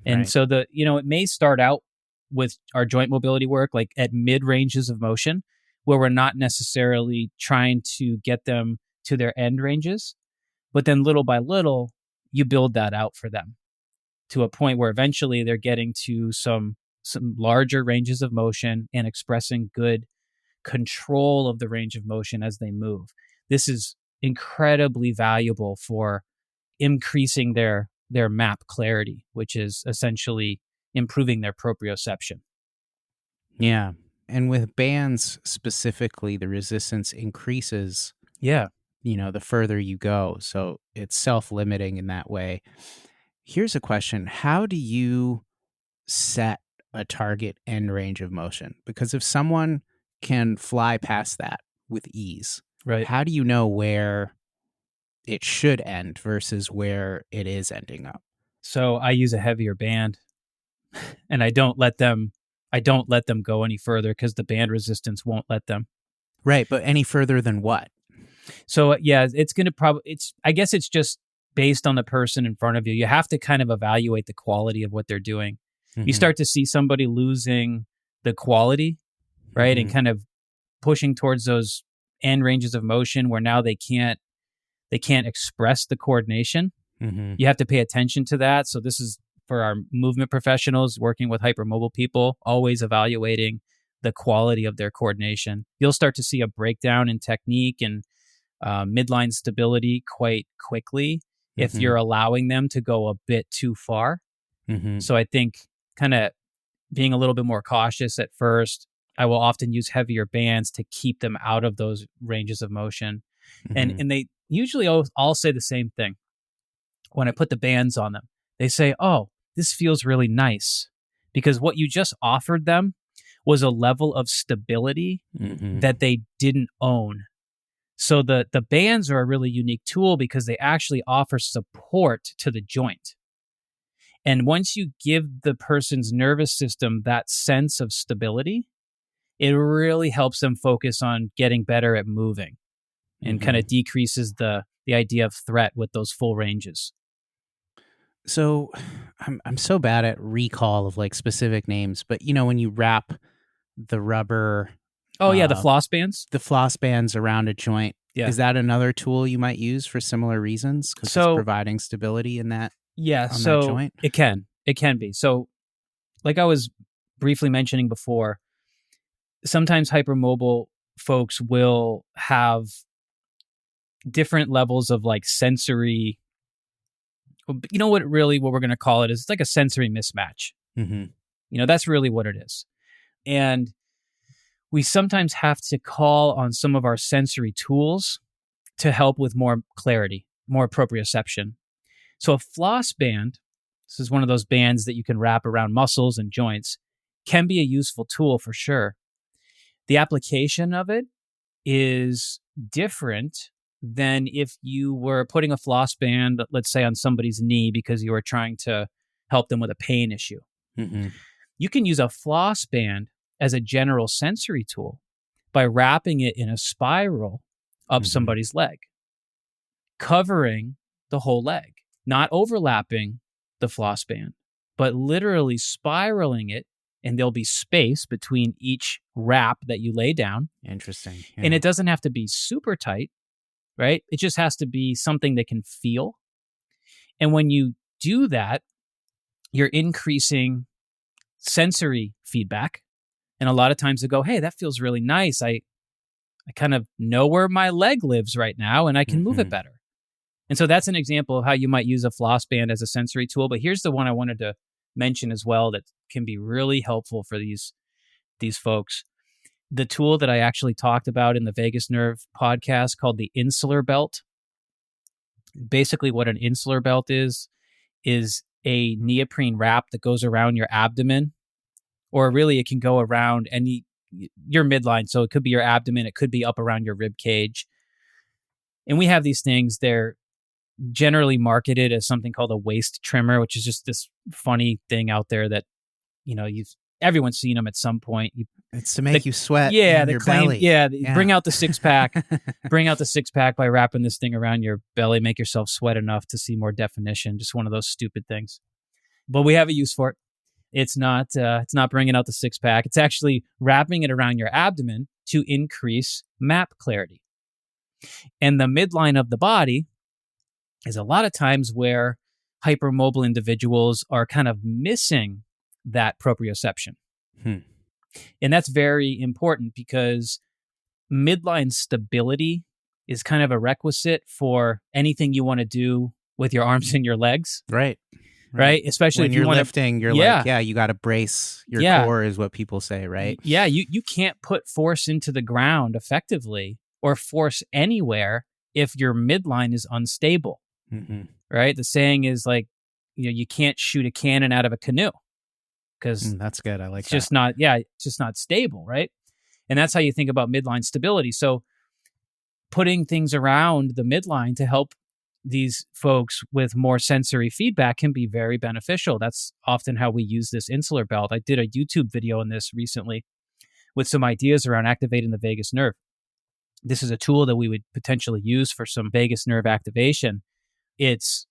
Speaker 1: And so it may start out with our joint mobility work, like at mid ranges of motion, where we're not necessarily trying to get them to their end ranges, but then little by little, you build that out for them to a point where eventually they're getting to some larger ranges of motion and expressing good control of the range of motion as they move. This is incredibly valuable for increasing their map clarity, which is essentially improving their proprioception.
Speaker 2: Yeah. And with bands specifically, the resistance increases.
Speaker 1: Yeah.
Speaker 2: The further you go. So it's self-limiting in that way. Here's a question. How do you set a target end range of motion? Because if someone can fly past that with ease,
Speaker 1: right,
Speaker 2: how do you know where it should end versus where it is ending up?
Speaker 1: So I use a heavier band, and I don't let them go any further, because the band resistance won't let them.
Speaker 2: Right, but any further than what?
Speaker 1: So yeah, it's going to I guess it's just based on the person in front of you. You have to kind of evaluate the quality of what they're doing. You start to see somebody losing the quality, right, and kind of pushing towards those end ranges of motion where now they can't express the coordination. You have to pay attention to that. So this is for our movement professionals working with hypermobile people, always evaluating the quality of their coordination. You'll start to see a breakdown in technique and midline stability quite quickly if you're allowing them to go a bit too far. So I think kind of being a little bit more cautious at first. I will often use heavier bands to keep them out of those ranges of motion. And they usually all say the same thing. When I put the bands on them, they say, oh, this feels really nice, because what you just offered them was a level of stability that they didn't own. So the bands are a really unique tool because they actually offer support to the joint. And once you give the person's nervous system that sense of stability, it really helps them focus on getting better at moving and kind of decreases the idea of threat with those full ranges.
Speaker 2: So I'm so bad at recall of like specific names, but when you wrap the rubber...
Speaker 1: Oh, yeah, the floss bands?
Speaker 2: The floss bands around a joint.
Speaker 1: Yeah.
Speaker 2: Is that another tool you might use for similar reasons? Because it's providing stability in that,
Speaker 1: that
Speaker 2: joint?
Speaker 1: It can be. So like I was briefly mentioning before, sometimes hypermobile folks will have different levels of like sensory, you know what we're going to call it is it's like a sensory mismatch.
Speaker 2: Mm-hmm.
Speaker 1: That's really what it is. And we sometimes have to call on some of our sensory tools to help with more clarity, more proprioception. So a floss band, this is one of those bands that you can wrap around muscles and joints, can be a useful tool for sure. The application of it is different than if you were putting a floss band, let's say, on somebody's knee because you were trying to help them with a pain issue.
Speaker 2: Mm-hmm.
Speaker 1: You can use a floss band as a general sensory tool by wrapping it in a spiral up somebody's leg, covering the whole leg, not overlapping the floss band, but literally spiraling it, and there'll be space between each wrap that you lay down.
Speaker 2: Interesting. Yeah.
Speaker 1: And it doesn't have to be super tight, right? It just has to be something that can feel. And when you do that, you're increasing sensory feedback. And a lot of times they go, hey, that feels really nice. I kind of know where my leg lives right now and I can move it better. And so that's an example of how you might use a floss band as a sensory tool. But here's the one I wanted to mention as well that can be really helpful for these folks. The tool that I actually talked about in the Vagus Nerve podcast called the insular belt. Basically what an insular belt is a neoprene wrap that goes around your abdomen, or really it can go around your midline. So it could be your abdomen. It could be up around your rib cage. And we have these things. They're generally marketed as something called a waist trimmer, which is just this funny thing out there that, everyone's seen them at some point.
Speaker 2: It's to make you sweat.
Speaker 1: Yeah,
Speaker 2: in your belly.
Speaker 1: Yeah, bring out the six pack. Bring out the six pack by wrapping this thing around your belly. Make yourself sweat enough to see more definition. Just one of those stupid things. But we have a use for it. It's not bringing out the six pack. It's actually wrapping it around your abdomen to increase map clarity. And the midline of the body is a lot of times where hypermobile individuals are kind of missing that proprioception. And that's very important because midline stability is kind of a requisite for anything you want to do with your arms and your legs.
Speaker 2: Right.
Speaker 1: Especially
Speaker 2: when
Speaker 1: if you're
Speaker 2: lifting, you're you got to brace your core is what people say, right?
Speaker 1: Yeah, you can't put force into the ground effectively or force anywhere if your midline is unstable, right? The saying is like, you can't shoot a cannon out of a canoe because
Speaker 2: that's good. I like
Speaker 1: it's just not, it's just not stable, right? And that's how you think about midline stability. So putting things around the midline to help these folks with more sensory feedback can be very beneficial. That's often how we use this insular belt. I did a YouTube video on this recently with some ideas around activating the vagus nerve. This is a tool that we would potentially use for some vagus nerve activation. It's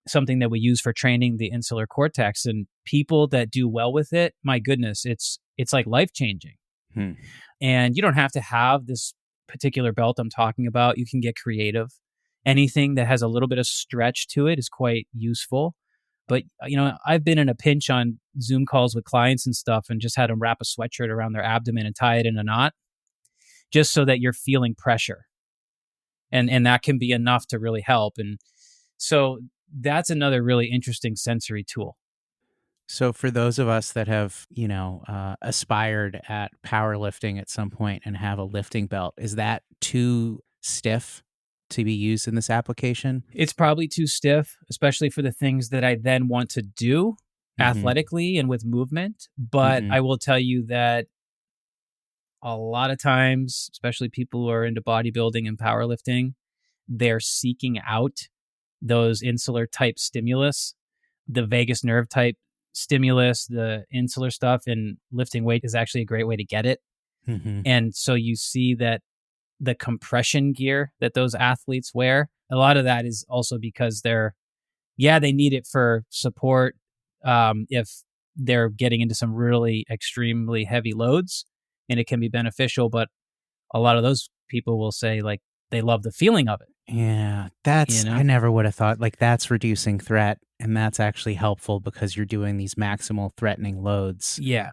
Speaker 1: something that we use for training the insular cortex, and people that do well with it, my goodness, it's like life-changing. And you don't have to have this particular belt I'm talking about. You can get creative. Anything that has a little bit of stretch to it is quite useful. But, I've been in a pinch on Zoom calls with clients and stuff and just had them wrap a sweatshirt around their abdomen and tie it in a knot just so that you're feeling pressure. And that can be enough to really help. And so that's another really interesting sensory tool.
Speaker 2: So for those of us that have, aspired at powerlifting at some point and have a lifting belt, is that too stiff to be used in this application?
Speaker 1: It's probably too stiff, especially for the things that I then want to do athletically and with movement. But I will tell you that a lot of times, especially people who are into bodybuilding and powerlifting, they're seeking out those insular type stimulus, the vagus nerve type stimulus, the insular stuff, and lifting weight is actually a great way to get it. And so you see that the compression gear that those athletes wear, a lot of that is also because they need it for support if they're getting into some really extremely heavy loads, and it can be beneficial. But a lot of those people will say like they love the feeling of it.
Speaker 2: Yeah, that's, I never would have thought like that's reducing threat, and that's actually helpful because you're doing these maximal threatening loads.
Speaker 1: Yeah.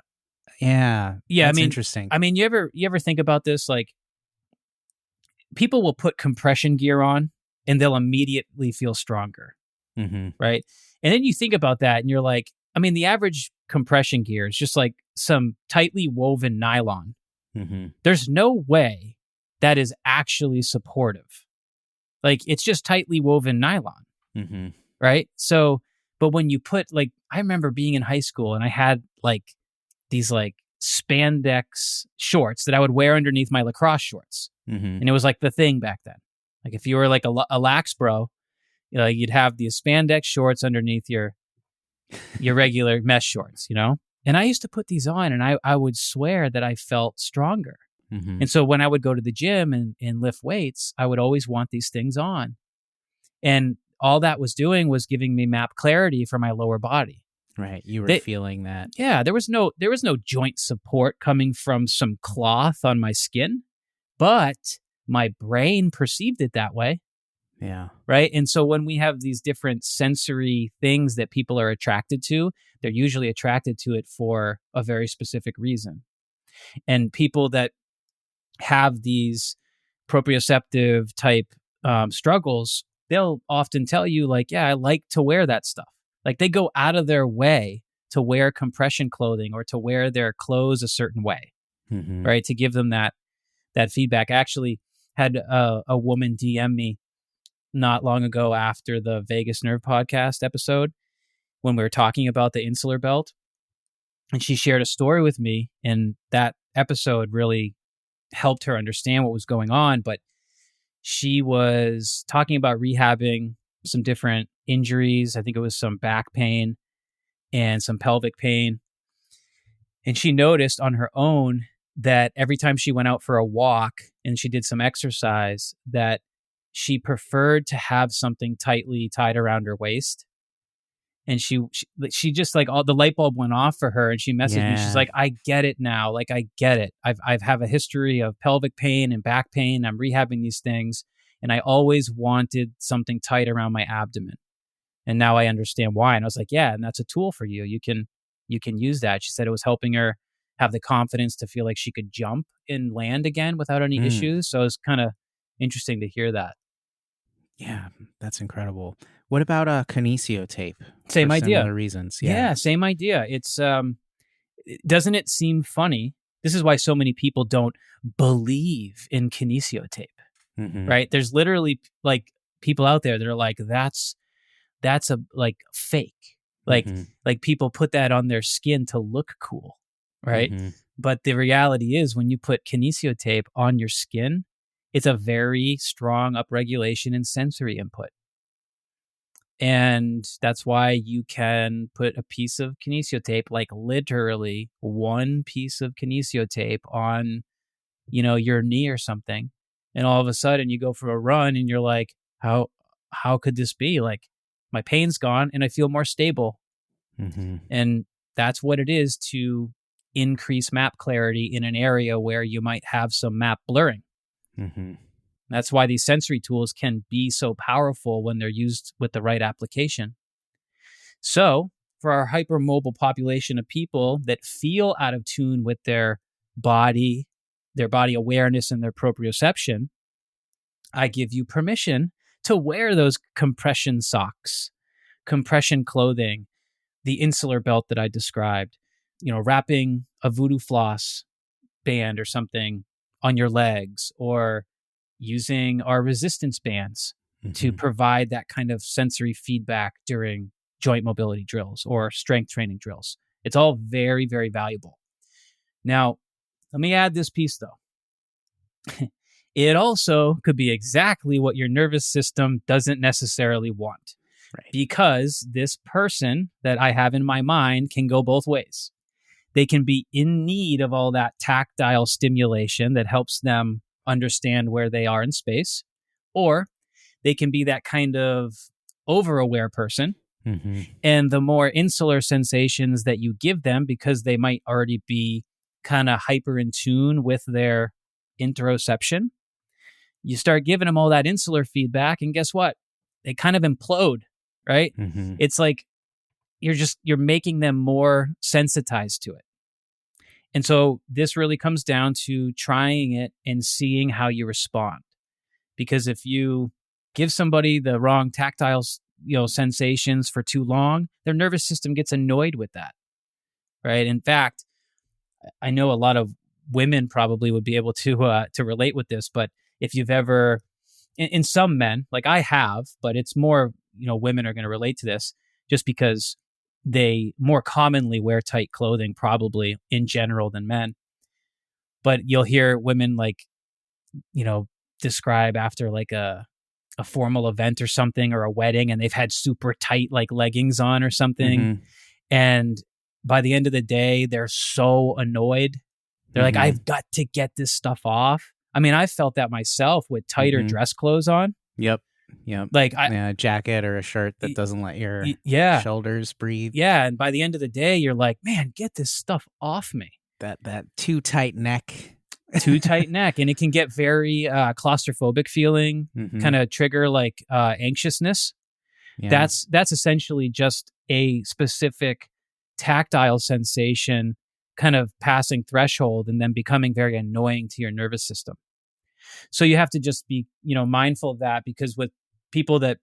Speaker 2: Yeah.
Speaker 1: Yeah,
Speaker 2: That's interesting.
Speaker 1: I mean, you ever think about this? Like, people will put compression gear on and they'll immediately feel stronger,
Speaker 2: Mm-hmm.
Speaker 1: right? And then you think about that and you're like, I mean, the average compression gear is just like some tightly woven nylon.
Speaker 2: Mm-hmm.
Speaker 1: There's no way that is actually supportive. Like, it's just tightly woven nylon,
Speaker 2: Mm-hmm.
Speaker 1: right? So, but when you put, like, I remember being in high school and I had like these like spandex shorts that I would wear underneath my lacrosse shorts.
Speaker 2: Mm-hmm.
Speaker 1: And it was like the thing back then. Like, if you were like a lax bro, you know, you'd have these spandex shorts underneath your regular mesh shorts, you know? And I used to put these on and I would swear that I felt stronger.
Speaker 2: Mm-hmm.
Speaker 1: And so when I would go to the gym and lift weights, I would always want these things on. And all that was doing was giving me map clarity for my lower body.
Speaker 2: Right. You were feeling that.
Speaker 1: Yeah, there was no joint support coming from some cloth on my skin, but my brain perceived it that way.
Speaker 2: Yeah.
Speaker 1: Right. And so when we have these different sensory things that people are attracted to, they're usually attracted to it for a very specific reason. And people that have these proprioceptive type struggles, they'll often tell you like, yeah, I like to wear that stuff. Like, they go out of their way to wear compression clothing or to wear their clothes a certain way,
Speaker 2: Mm-hmm.
Speaker 1: right? To give them that feedback. I actually had a woman DM me not long ago after the Vagus Nerve podcast episode when we were talking about the insular belt. And she shared a story with me, and that episode really helped her understand what was going on. But she was talking about rehabbing some different injuries. I think it was some back pain and some pelvic pain. And she noticed on her own that every time she went out for a walk and she did some exercise, that she preferred to have something tightly tied around her waist. And she just like, all the light bulb went off for her, and she messaged me. She's like, I get it now. Like, I get it. I've have a history of pelvic pain and back pain. I'm rehabbing these things, and I always wanted something tight around my abdomen. And now I understand why. And I was like, yeah, and that's a tool for you. You can use that. She said it was helping her have the confidence to feel like she could jump and land again without any issues. So it was kind of interesting to hear that.
Speaker 2: Yeah, that's incredible. What about kinesio tape?
Speaker 1: Same
Speaker 2: for
Speaker 1: idea.
Speaker 2: Similar reasons.
Speaker 1: Yeah, same idea. It's doesn't it seem funny? This is why so many people don't believe in kinesio tape,
Speaker 2: Mm-hmm.
Speaker 1: right? There's literally like people out there that are like, that's a like fake. Like
Speaker 2: Mm-hmm.
Speaker 1: like people put that on their skin to look cool, right?
Speaker 2: Mm-hmm.
Speaker 1: But the reality is, when you put kinesio tape on your skin, it's a very strong upregulation in sensory input. And that's why you can put a piece of kinesio tape, like literally one piece of kinesio tape on, you know, your knee or something. And all of a sudden you go for a run and you're like, how could this be? Like, my pain's gone and I feel more stable.
Speaker 2: Mm-hmm.
Speaker 1: And that's what it is to increase map clarity in an area where you might have some map blurring.
Speaker 2: Mm-hmm.
Speaker 1: That's why these sensory tools can be so powerful when they're used with the right application. So, for our hypermobile population of people that feel out of tune with their body awareness and their proprioception, I give you permission to wear those compression socks, compression clothing, the insular belt that I described, you know, wrapping a voodoo floss band or something on your legs, or using our resistance bands to provide that kind of sensory feedback during joint mobility drills or strength training drills. It's all very, very valuable. Now, let me add this piece though. It also could be exactly what your nervous system doesn't necessarily want.
Speaker 2: Right.
Speaker 1: Because this person that I have in my mind can go both ways. They can be in need of all that tactile stimulation that helps them understand where they are in space, or they can be that kind of over-aware person.
Speaker 2: Mm-hmm.
Speaker 1: And the more insular sensations that you give them, because they might already be kind of hyper in tune with their interoception, you start giving them all that insular feedback, and guess what? They kind of implode, right?
Speaker 2: Mm-hmm.
Speaker 1: It's like you're making them more sensitized to it. And so this really comes down to trying it and seeing how you respond. Because if you give somebody the wrong tactile, sensations for too long, their nervous system gets annoyed with that, right? In fact, I know a lot of women probably would be able to relate with this, but if you've ever, in some men, like I have, but it's more, women are going to relate to this just because they more commonly wear tight clothing probably in general than men. But you'll hear women describe after like a formal event or something, or a wedding, and they've had super tight like leggings on or something.
Speaker 2: Mm-hmm.
Speaker 1: And by the end of the day, they're so annoyed. They're like, I've got to get this stuff off. I mean, I've felt that myself with tighter dress clothes on.
Speaker 2: Yep.
Speaker 1: Like
Speaker 2: a jacket or a shirt that doesn't let your shoulders breathe.
Speaker 1: Yeah. And by the end of the day, you're like, man, get this stuff off me.
Speaker 2: That too tight neck.
Speaker 1: Too tight neck. And it can get very claustrophobic feeling, kind of trigger like anxiousness. Yeah. That's essentially just a specific tactile sensation kind of passing threshold and then becoming very annoying to your nervous system. So you have to just be, mindful of that, because with people that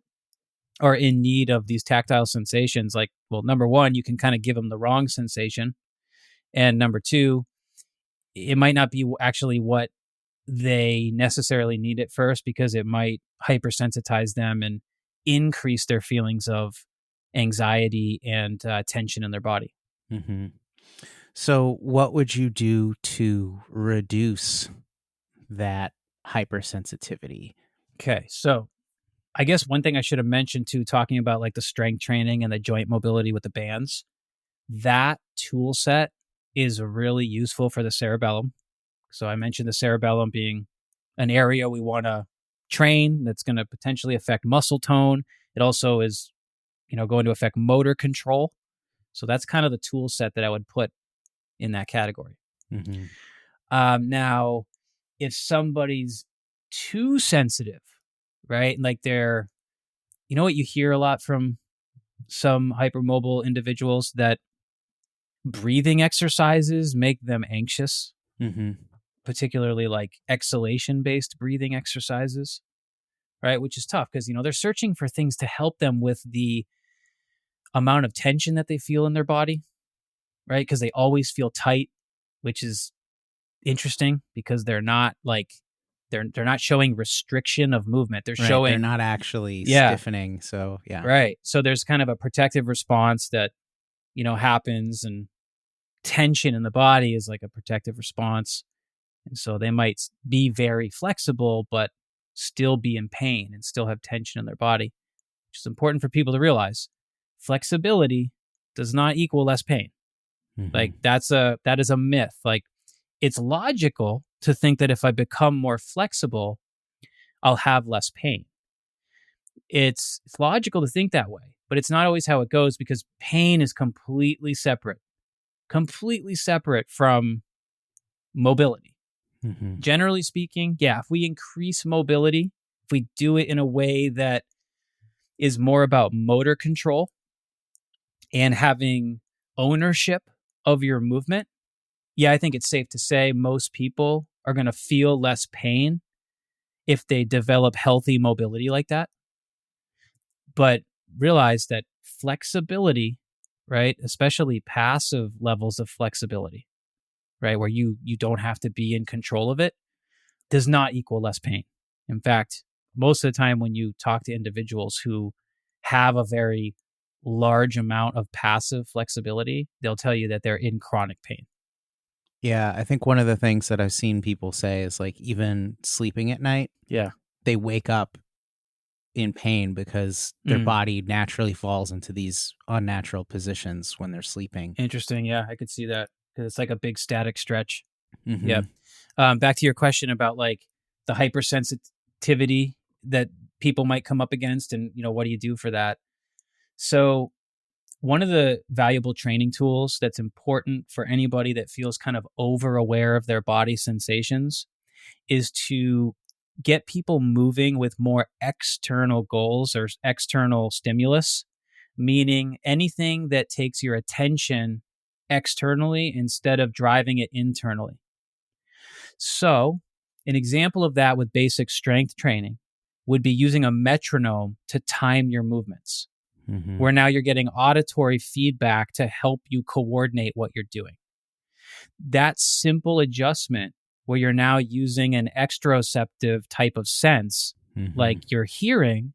Speaker 1: are in need of these tactile sensations, like, well, number one, you can kind of give them the wrong sensation. And number two, it might not be actually what they necessarily need at first, because it might hypersensitize them and increase their feelings of anxiety and tension in their body.
Speaker 2: Mm-hmm. So what would you do to reduce that hypersensitivity?
Speaker 1: Okay, so I guess one thing I should have mentioned too, talking about like the strength training and the joint mobility with the bands, that tool set is really useful for the cerebellum. So I mentioned the cerebellum being an area we want to train that's going to potentially affect muscle tone. It also is, going to affect motor control. So that's kind of the tool set that I would put in that category. Mm-hmm. Now, if somebody's too sensitive, right? Like they're, what you hear a lot from some hypermobile individuals, that breathing exercises make them anxious, particularly like exhalation-based breathing exercises, right? Which is tough because, they're searching for things to help them with the amount of tension that they feel in their body, right? Because they always feel tight, which is interesting because they're not like, they're not showing restriction of movement. They're showing,
Speaker 2: they're not actually stiffening. So yeah.
Speaker 1: Right. So there's kind of a protective response that, happens, and tension in the body is like a protective response. And so they might be very flexible, but still be in pain and still have tension in their body, which is important for people to realize. Flexibility does not equal less pain. Like that is a myth. Like, it's logical to think that if I become more flexible, I'll have less pain. It's logical to think that way, but it's not always how it goes, because pain is completely separate from mobility. Generally speaking, if we increase mobility, if we do it in a way that is more about motor control and having ownership of your movement, I think it's safe to say most people are going to feel less pain if they develop healthy mobility like that. But realize that flexibility, right, especially passive levels of flexibility, right, where you don't have to be in control of it, does not equal less pain. In fact, most of the time when you talk to individuals who have a very large amount of passive flexibility, they'll tell you that they're in chronic pain.
Speaker 2: Yeah, I think one of the things that I've seen people say is like, even sleeping at night, they wake up in pain because their body naturally falls into these unnatural positions when they're sleeping.
Speaker 1: Interesting. Yeah, I could see that, because it's like a big static stretch. Yeah. Back to your question about like the hypersensitivity that people might come up against, and what do you do for that? So one of the valuable training tools that's important for anybody that feels kind of over aware of their body sensations is to get people moving with more external goals or external stimulus, meaning anything that takes your attention externally instead of driving it internally. So, an example of that with basic strength training would be using a metronome to time your movements, where now you're getting auditory feedback to help you coordinate what you're doing. That simple adjustment where you're now using an exteroceptive type of sense, like your hearing,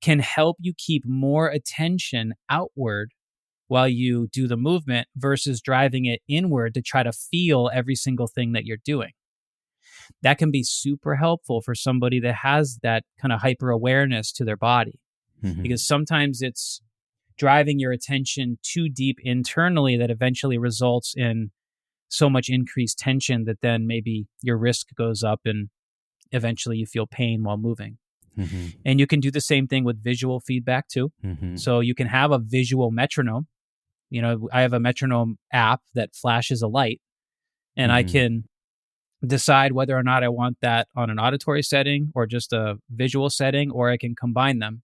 Speaker 1: can help you keep more attention outward while you do the movement versus driving it inward to try to feel every single thing that you're doing. That can be super helpful for somebody that has that kind of hyper awareness to their body, because sometimes it's driving your attention too deep internally that eventually results in so much increased tension that then maybe your risk goes up and eventually you feel pain while moving. And you can do the same thing with visual feedback too. So you can have a visual metronome. You know, I have a metronome app that flashes a light, and I can decide whether or not I want that on an auditory setting or just a visual setting, or I can combine them.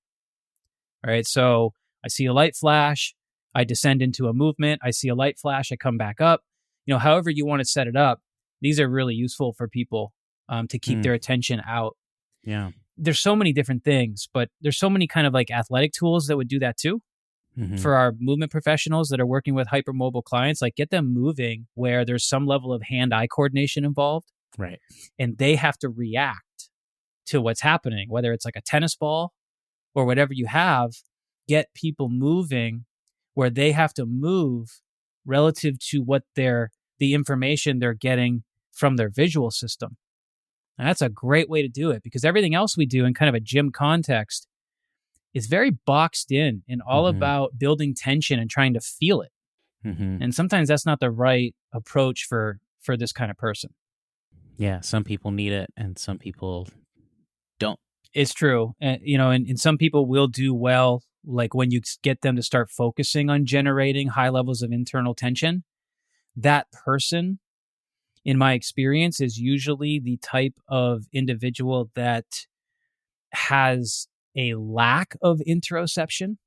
Speaker 1: All right. So I see a light flash, I descend into a movement, I see a light flash, I come back up. You know, however you want to set it up, these are really useful for people to keep their attention out.
Speaker 2: Yeah.
Speaker 1: There's so many different things, but there's so many kind of like athletic tools that would do that too. For our movement professionals that are working with hypermobile clients, like get them moving where there's some level of hand-eye coordination involved.
Speaker 2: Right.
Speaker 1: And they have to react to what's happening, whether it's like a tennis ball or whatever you have. Get people moving where they have to move relative to what the information they're getting from their visual system. And that's a great way to do it, because everything else we do in kind of a gym context is very boxed in and all about building tension and trying to feel it. And sometimes that's not the right approach for this kind of person.
Speaker 2: Yeah, some people need it and some people don't.
Speaker 1: It's true. You know, and some people will do well, like when you get them to start focusing on generating high levels of internal tension, that person, in my experience, is usually the type of individual that has a lack of interoception.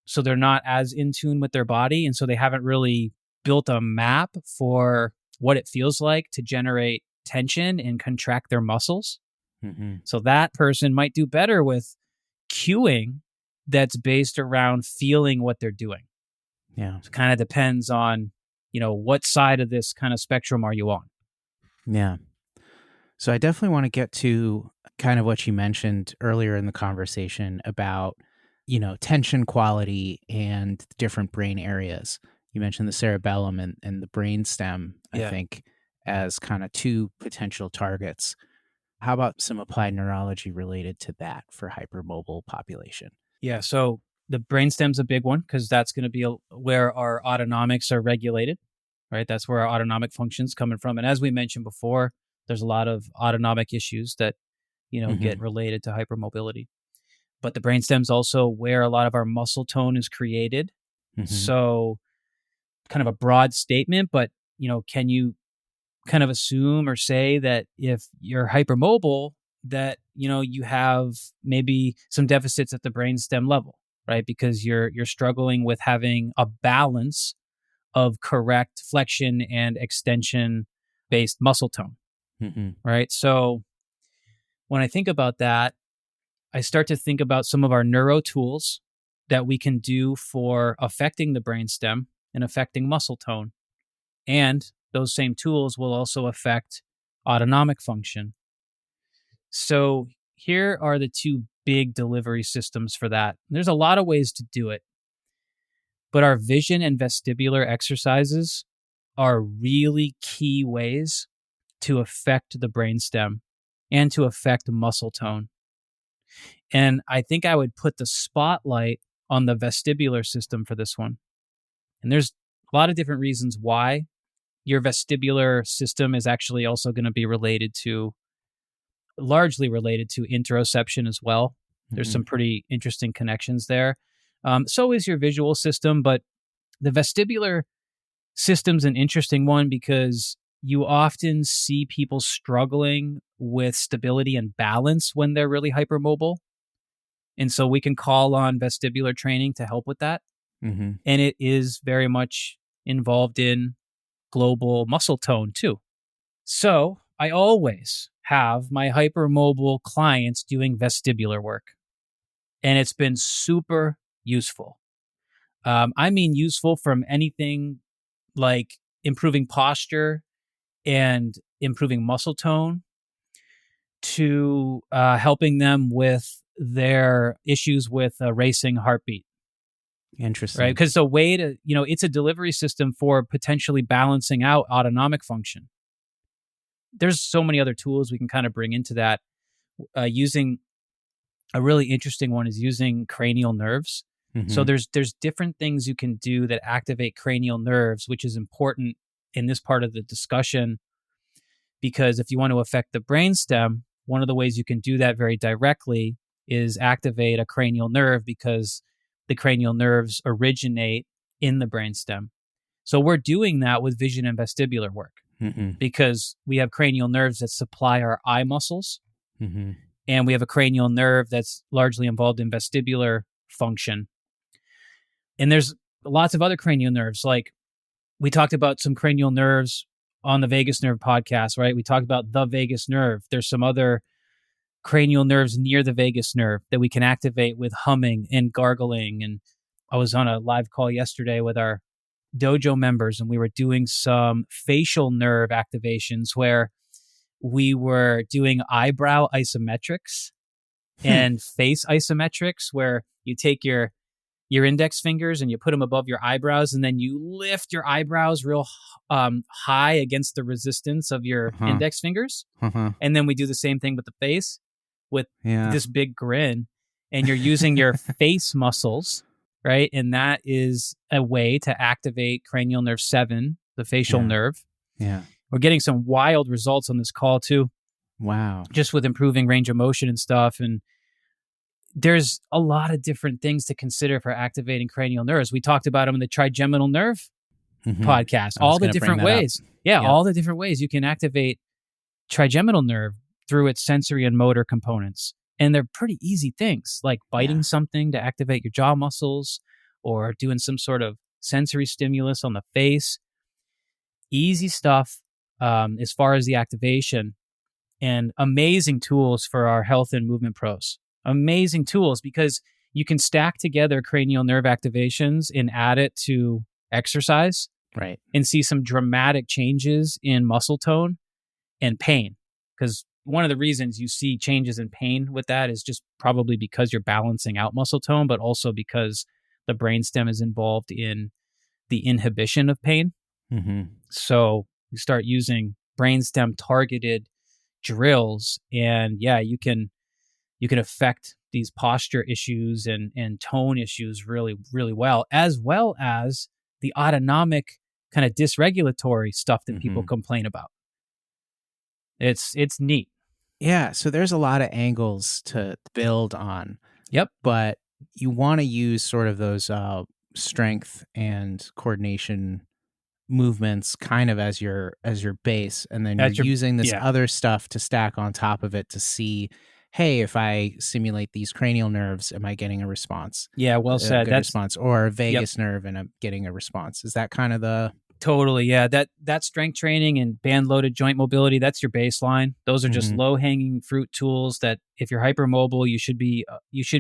Speaker 1: So they're not as in tune with their body. And so they haven't really built a map for what it feels like to generate tension and contract their muscles. So that person might do better with cueing that's based around feeling what they're doing.
Speaker 2: Yeah.
Speaker 1: It kind of depends on, you know, what side of this kind of spectrum are you on?
Speaker 2: Yeah. So I definitely want to get to kind of what you mentioned earlier in the conversation about, you know, tension quality and different brain areas. You mentioned the cerebellum and the brainstem, I think, as kind of two potential targets. How about some applied neurology related to that for hypermobile population?
Speaker 1: Yeah, so the brainstem's a big one because that's going to be where our autonomics are regulated, right? That's where our autonomic function's coming from. And as we mentioned before, there's a lot of autonomic issues that, you know, get related to hypermobility. But the brainstem's also where a lot of our muscle tone is created. So kind of a broad statement, but, you know, can you kind of assume or say that if you're hypermobile, that, you know, you have maybe some deficits at the brainstem level, right? Because you're struggling with having a balance of correct flexion and extension based muscle tone, right? So when I think about that, I start to think about some of our neuro tools that we can do for affecting the brainstem and affecting muscle tone. And those same tools will also affect autonomic function. So here are the two big delivery systems for that. There's a lot of ways to do it, but our vision and vestibular exercises are really key ways to affect the brainstem and to affect muscle tone. And I think I would put the spotlight on the vestibular system for this one. And there's a lot of different reasons why. Your vestibular system is actually also going to be largely related to interoception as well. There's some pretty interesting connections there. So is your visual system, but the vestibular system's an interesting one because you often see people struggling with stability and balance when they're really hypermobile. And so we can call on vestibular training to help with that. And it is very much involved in global muscle tone too. So I always have my hypermobile clients doing vestibular work, and it's been super useful. I mean, useful from anything like improving posture and improving muscle tone to helping them with their issues with a racing heartbeat.
Speaker 2: Interesting.
Speaker 1: Right? Because the way to, it's a delivery system for potentially balancing out autonomic function. There's so many other tools we can kind of bring into that. Using a really interesting one is using cranial nerves. So there's different things you can do that activate cranial nerves, which is important in this part of the discussion, because if you want to affect the brainstem, one of the ways you can do that very directly is activate a cranial nerve, because the cranial nerves originate in the brainstem. So we're doing that with vision and vestibular work because we have cranial nerves that supply our eye muscles, and we have a cranial nerve that's largely involved in vestibular function. And there's lots of other cranial nerves. Like we talked about some cranial nerves on the Vagus Nerve podcast, right? We talked about the vagus nerve. There's some other cranial nerves near the vagus nerve that we can activate with humming and gargling. And I was on a live call yesterday with our dojo members, and we were doing some facial nerve activations where we were doing eyebrow isometrics and face isometrics, where you take your index fingers and you put them above your eyebrows, and then you lift your eyebrows real high against the resistance of your index fingers. And then we do the same thing with the face with this big grin, and you're using your face muscles, right? And that is a way to activate cranial nerve 7, the facial nerve.
Speaker 2: Yeah.
Speaker 1: We're getting some wild results on this call too.
Speaker 2: Wow.
Speaker 1: Just with improving range of motion and stuff. And there's a lot of different things to consider for activating cranial nerves. We talked about them in the trigeminal nerve podcast, all the different ways. All the different ways you can activate trigeminal nerve through its sensory and motor components. And they're pretty easy things, like biting something to activate your jaw muscles, or doing some sort of sensory stimulus on the face. Easy stuff as far as the activation, and amazing tools for our health and movement pros. Amazing tools, because you can stack together cranial nerve activations and add it to exercise,
Speaker 2: right,
Speaker 1: and see some dramatic changes in muscle tone and pain. Because one of the reasons you see changes in pain with that is just probably because you're balancing out muscle tone, but also because the brainstem is involved in the inhibition of pain. So you start using brainstem targeted drills, and you can affect these posture issues and tone issues really, really well as the autonomic kind of dysregulatory stuff that people complain about. It's neat.
Speaker 2: Yeah, so there's a lot of angles to build on.
Speaker 1: Yep.
Speaker 2: But you want to use sort of those strength and coordination movements kind of as your base, and then you're using this other stuff to stack on top of it to see, hey, if I simulate these cranial nerves, am I getting a response?
Speaker 1: Yeah, well said.
Speaker 2: That's response, or a vagus nerve, and I'm getting a response. Is that kind of the
Speaker 1: totally? Yeah, that strength training and band loaded joint mobility, that's your baseline. Those are just low hanging fruit tools that if you're hypermobile, you should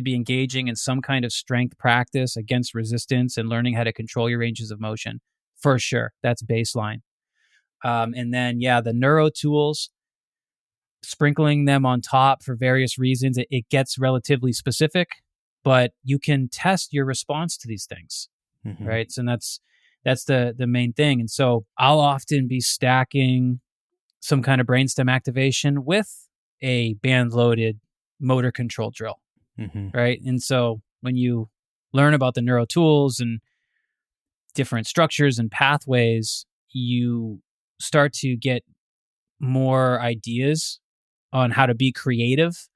Speaker 1: be engaging in some kind of strength practice against resistance and learning how to control your ranges of motion. For sure, that's baseline. And then the neuro tools, sprinkling them on top for various reasons, it gets relatively specific, but you can test your response to these things, right? So that's the main thing. And so I'll often be stacking some kind of brainstem activation with a band-loaded motor control drill, right? And so when you learn about the neuro tools and different structures and pathways, you start to get more ideas on how to be creative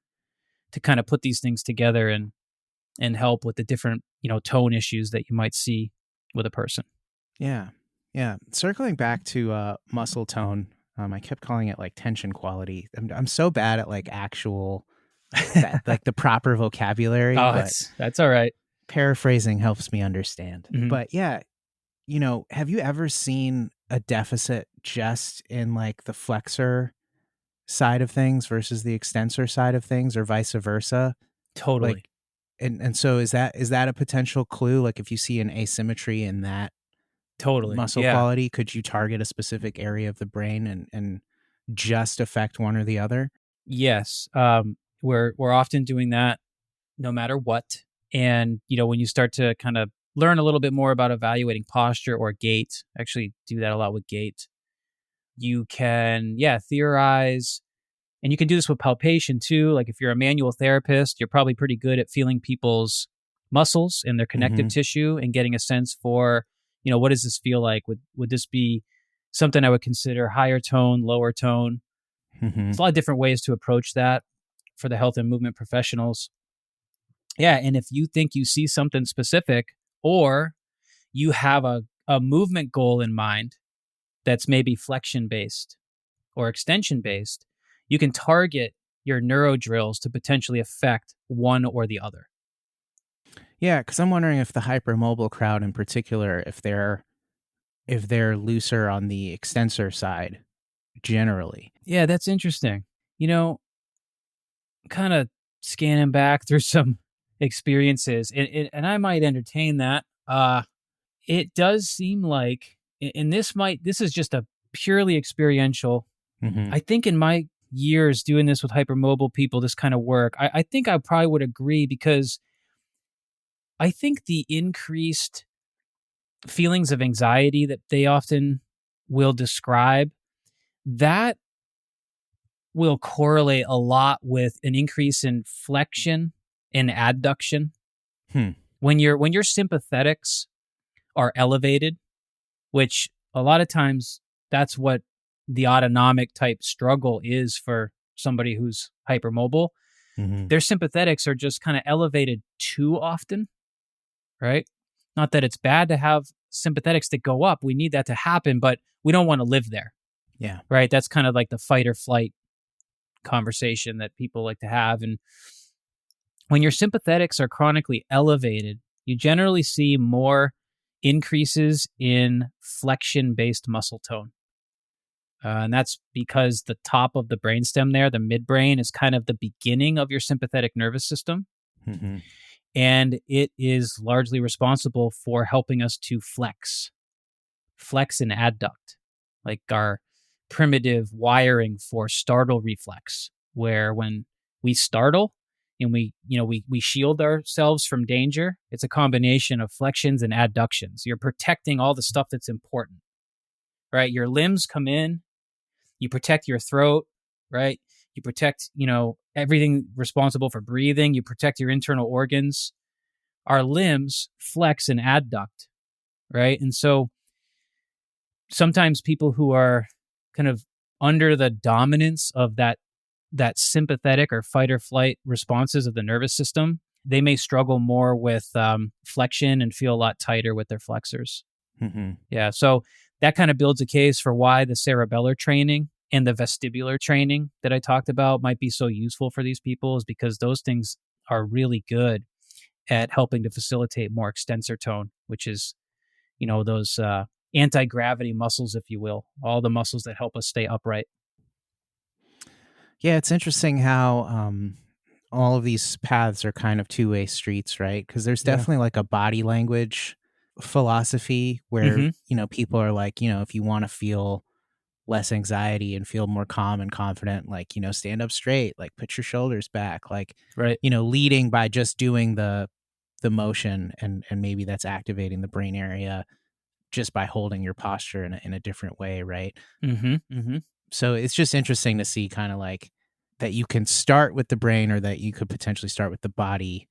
Speaker 1: to kind of put these things together and help with the different, tone issues that you might see with a person.
Speaker 2: Yeah. Circling back to muscle tone, I kept calling it like tension quality. I'm so bad at like actual, like the proper vocabulary.
Speaker 1: Oh, that's all right.
Speaker 2: Paraphrasing helps me understand. But have you ever seen a deficit just in like the flexor side of things versus the extensor side of things, or vice versa? Like,
Speaker 1: Totally.
Speaker 2: and so is that a potential clue? Like, if you see an asymmetry in that
Speaker 1: Totally.
Speaker 2: muscle
Speaker 1: Yeah.
Speaker 2: quality, could you target a specific area of the brain and just affect one or the other?
Speaker 1: Yes. We're often doing that no matter what. And, when you start to kind of learn a little bit more about evaluating posture or gait, actually do that a lot with gait, you can, theorize. And you can do this with palpation too. Like if you're a manual therapist, you're probably pretty good at feeling people's muscles and their connective
Speaker 2: Mm-hmm.
Speaker 1: tissue and getting a sense for, what does this feel like? Would this be something I would consider higher tone, lower tone?
Speaker 2: Mm-hmm.
Speaker 1: There's a lot of different ways to approach that for the health and movement professionals. Yeah, and if you think you see something specific, or you have a movement goal in mind that's maybe flexion based or extension based, you can target your neuro drills to potentially affect one or the other.
Speaker 2: Yeah, because I'm wondering if the hypermobile crowd in particular, if they're looser on the extensor side generally.
Speaker 1: Yeah, that's interesting. You know, kind of scanning back through some experiences, and I might entertain that. It does seem like, and this is just a purely experiential.
Speaker 2: Mm-hmm.
Speaker 1: I think in my years doing this with hypermobile people, this kind of work, I think I probably would agree, because I think the increased feelings of anxiety that they often will describe, that will correlate a lot with an increase in flexion and adduction.
Speaker 2: Hmm.
Speaker 1: When your sympathetics are elevated, which a lot of times that's what the autonomic type struggle is for somebody who's hypermobile.
Speaker 2: Mm-hmm.
Speaker 1: Their sympathetics are just kind of elevated too often, right? Not that it's bad to have sympathetics that go up. We need that to happen, but we don't want to live there,
Speaker 2: Yeah.
Speaker 1: right? That's kind of like the fight or flight conversation that people like to have. And when your sympathetics are chronically elevated, you generally see more increases in flexion based muscle tone. And that's because the top of the brainstem there, the midbrain, is kind of the beginning of your sympathetic nervous system.
Speaker 2: Mm-hmm.
Speaker 1: And it is largely responsible for helping us to flex and adduct, like our primitive wiring for startle reflex, where when we startle and we shield ourselves from danger, it's a combination of flexions and adductions. You're protecting all the stuff that's important, right? Your limbs come in, you protect your throat, right? You protect, everything responsible for breathing. You protect your internal organs. Our limbs flex and adduct, right? And so sometimes people who are kind of under the dominance of that sympathetic or fight or flight responses of the nervous system, they may struggle more with flexion and feel a lot tighter with their flexors.
Speaker 2: Mm-hmm.
Speaker 1: Yeah, so that kind of builds a case for why the cerebellar training and the vestibular training that I talked about might be so useful for these people, is because those things are really good at helping to facilitate more extensor tone, which is, those anti-gravity muscles, if you will, all the muscles that help us stay upright.
Speaker 2: Yeah, it's interesting how all of these paths are kind of two-way streets, right? Because there's
Speaker 1: Yeah.
Speaker 2: definitely like a body language philosophy where,
Speaker 1: Mm-hmm.
Speaker 2: people are like, if you want to feel less anxiety and feel more calm and confident, like, stand up straight, like put your shoulders back, like,
Speaker 1: Right.
Speaker 2: leading by just doing the motion, and maybe that's activating the brain area just by holding your posture in a different way, right?
Speaker 1: Mm-hmm. Mm-hmm.
Speaker 2: So it's just interesting to see kind of like that you can start with the brain, or that you could potentially start with the body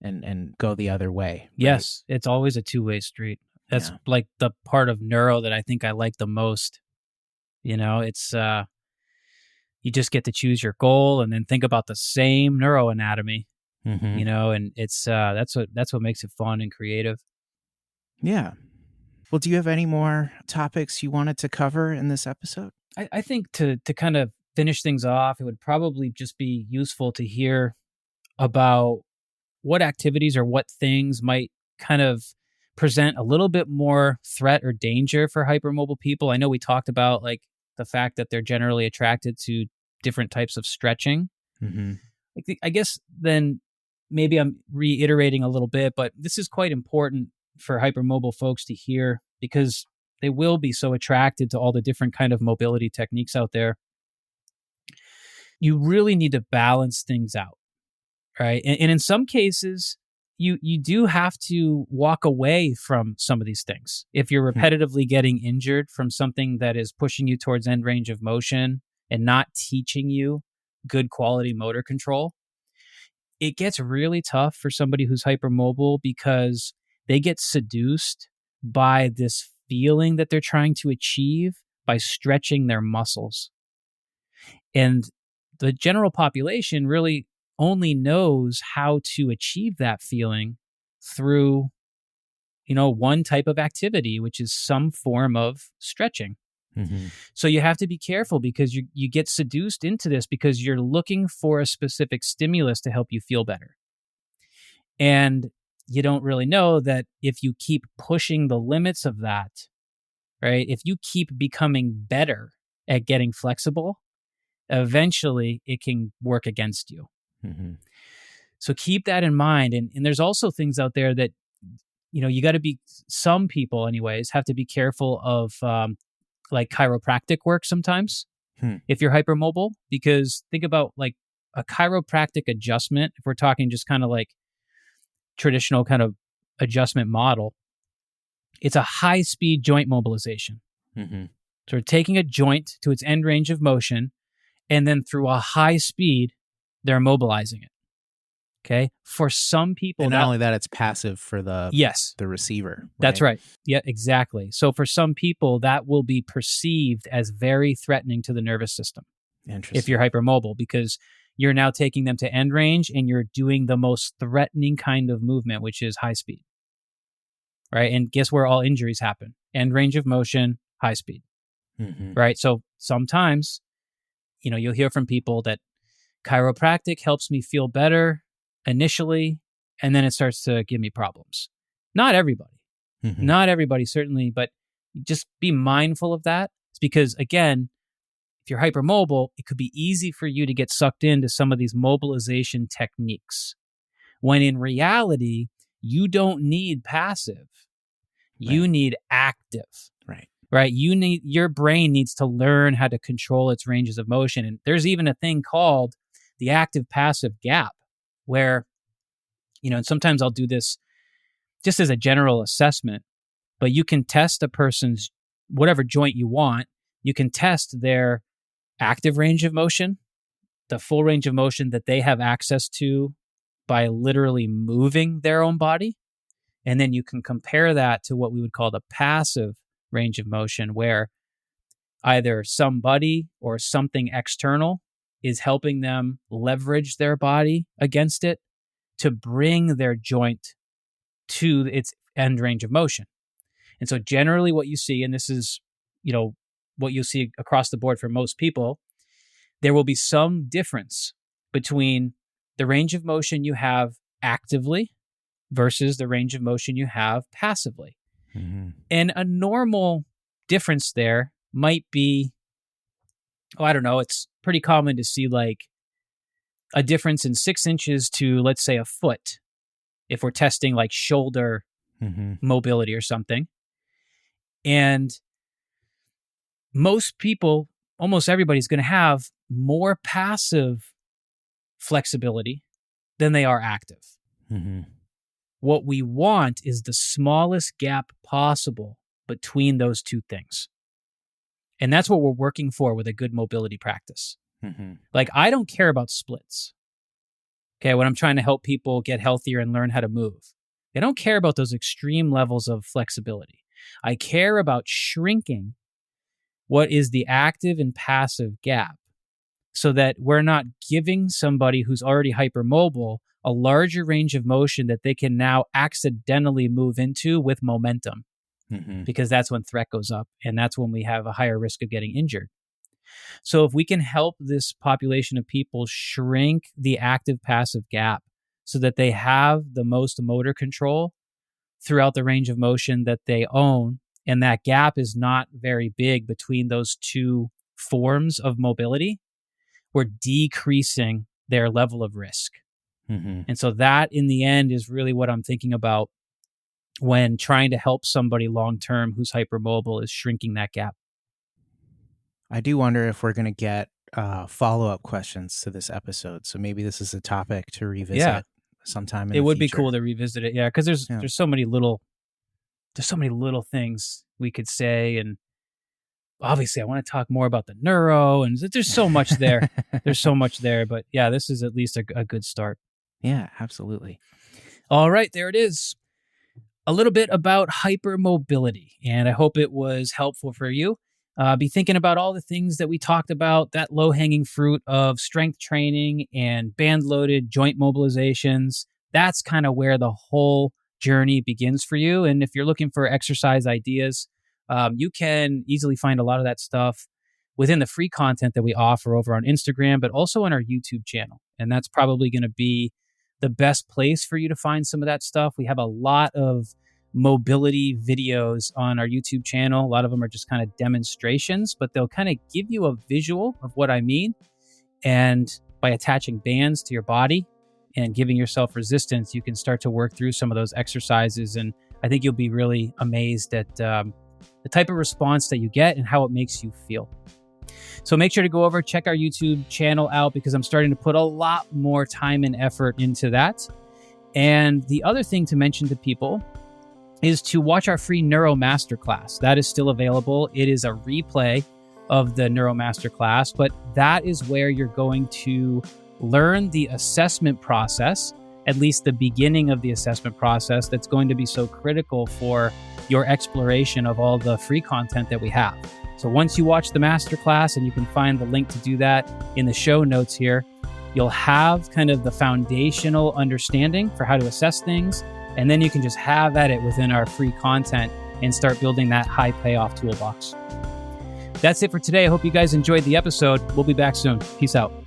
Speaker 2: and go the other way, right?
Speaker 1: Yes, it's always a two-way street. That's
Speaker 2: Yeah.
Speaker 1: like the part of neuro that I think I like the most. It's you just get to choose your goal and then think about the same neuroanatomy,
Speaker 2: Mm-hmm.
Speaker 1: and it's that's what makes it fun and creative.
Speaker 2: Yeah. Well, do you have any more topics you wanted to cover in this episode?
Speaker 1: I think to kind of finish things off, it would probably just be useful to hear about what activities or what things might kind of present a little bit more threat or danger for hypermobile people. I know we talked about like the fact that they're generally attracted to different types of stretching.
Speaker 2: Mm-hmm.
Speaker 1: I guess then maybe I'm reiterating a little bit, but this is quite important for hypermobile folks to hear because they will be so attracted to all the different kind of mobility techniques out there. You really need to balance things out, right? And in some cases, you do have to walk away from some of these things. If you're repetitively getting injured from something that is pushing you towards end range of motion and not teaching you good quality motor control, it gets really tough for somebody who's hypermobile because they get seduced by this feeling that they're trying to achieve by stretching their muscles. And the general population really only knows how to achieve that feeling through, one type of activity, which is some form of stretching.
Speaker 2: Mm-hmm.
Speaker 1: So you have to be careful because you get seduced into this because you're looking for a specific stimulus to help you feel better. And you don't really know that if you keep pushing the limits of that, right? If you keep becoming better at getting flexible, eventually it can work against you.
Speaker 2: Mm-hmm.
Speaker 1: So keep that in mind. And there's also things out there that, you got to be, some people anyways, have to be careful of like chiropractic work sometimes if you're hypermobile, because think about like a chiropractic adjustment. If we're talking just kind of like traditional kind of adjustment model, it's a high speed joint mobilization.
Speaker 2: Mm-hmm.
Speaker 1: So we're taking a joint to its end range of motion, and then through a high speed, they're mobilizing it. Okay. For some people,
Speaker 2: and not only that, it's passive for the receiver. Right?
Speaker 1: That's right. Yeah, exactly. So for some people, that will be perceived as very threatening to the nervous system.
Speaker 2: Interesting.
Speaker 1: If you're hypermobile, because you're now taking them to end range and you're doing the most threatening kind of movement, which is high speed. Right. And guess where all injuries happen? End range of motion, high speed.
Speaker 2: Mm-hmm.
Speaker 1: Right. So sometimes, you'll hear from people that chiropractic helps me feel better initially, and then it starts to give me problems. Not everybody.
Speaker 2: Mm-hmm.
Speaker 1: Not everybody, certainly, but just be mindful of that. It's because, again, if you're hypermobile, it could be easy for you to get sucked into some of these mobilization techniques, when in reality, you don't need passive. You need active. Right? Your brain needs to learn how to control its ranges of motion. And there's even a thing called the active passive gap, where, and sometimes I'll do this just as a general assessment, but you can test a person's whatever joint you want. You can test their active range of motion, the full range of motion that they have access to by literally moving their own body. And then you can compare that to what we would call the passive range of motion, where either somebody or something external is helping them leverage their body against it to bring their joint to its end range of motion. And so generally what you see, and this is, what you'll see across the board for most people, there will be some difference between the range of motion you have actively versus the range of motion you have passively.
Speaker 2: Mm-hmm.
Speaker 1: And a normal difference there might be, it's pretty common to see like a difference in 6 inches to, let's say, a foot, if we're testing like shoulder mobility or something. And most people, almost everybody's going to have more passive flexibility than they are active.
Speaker 2: Mm-hmm.
Speaker 1: What we want is the smallest gap possible between those two things. And that's what we're working for with a good mobility practice.
Speaker 2: Mm-hmm.
Speaker 1: Like, I don't care about splits. Okay, when I'm trying to help people get healthier and learn how to move, I don't care about those extreme levels of flexibility. I care about shrinking what is the active and passive gap so that we're not giving somebody who's already hypermobile a larger range of motion that they can now accidentally move into with momentum, because that's when threat goes up, and that's when we have a higher risk of getting injured. So if we can help this population of people shrink the active-passive gap so that they have the most motor control, throughout the range of motion that they own, and that gap is not very big between those two forms of mobility, we're decreasing their level of risk.
Speaker 2: Mm-hmm.
Speaker 1: And so that in the end is really what I'm thinking about when trying to help somebody long-term who's hypermobile, is shrinking that gap.
Speaker 2: I do wonder if we're going to get follow-up questions to this episode. So maybe this is a topic to revisit sometime in the future.
Speaker 1: It would be cool to revisit it. Yeah. Cause there's so many little things we could say. And obviously I want to talk more about the neuro, and there's so much there. There's so much there, but yeah, this is at least a good start.
Speaker 2: Yeah, absolutely.
Speaker 1: All right, there it is. A little bit about hypermobility, and I hope it was helpful for you. Be thinking about all the things that we talked about, that low-hanging fruit of strength training and band-loaded joint mobilizations. That's kind of where the whole journey begins for you. And if you're looking for exercise ideas, you can easily find a lot of that stuff within the free content that we offer over on Instagram, but also on our YouTube channel. And that's probably going to be the best place for you to find some of that stuff. We have a lot of mobility videos on our YouTube channel. A lot of them are just kind of demonstrations, but they'll kind of give you a visual of what I mean. And by attaching bands to your body and giving yourself resistance, you can start to work through some of those exercises. And I think you'll be really amazed at the type of response that you get and how it makes you feel. So make sure to go over, check our YouTube channel out, because I'm starting to put a lot more time and effort into that. And the other thing to mention to people is to watch our free Neuro Masterclass. That is still available. It is a replay of the Neuro Masterclass, but that is where you're going to learn the assessment process, at least the beginning of the assessment process, that's going to be so critical for your exploration of all the free content that we have. So once you watch the masterclass, and you can find the link to do that in the show notes here, you'll have kind of the foundational understanding for how to assess things. And then you can just have at it within our free content and start building that high payoff toolbox. That's it for today. I hope you guys enjoyed the episode. We'll be back soon. Peace out.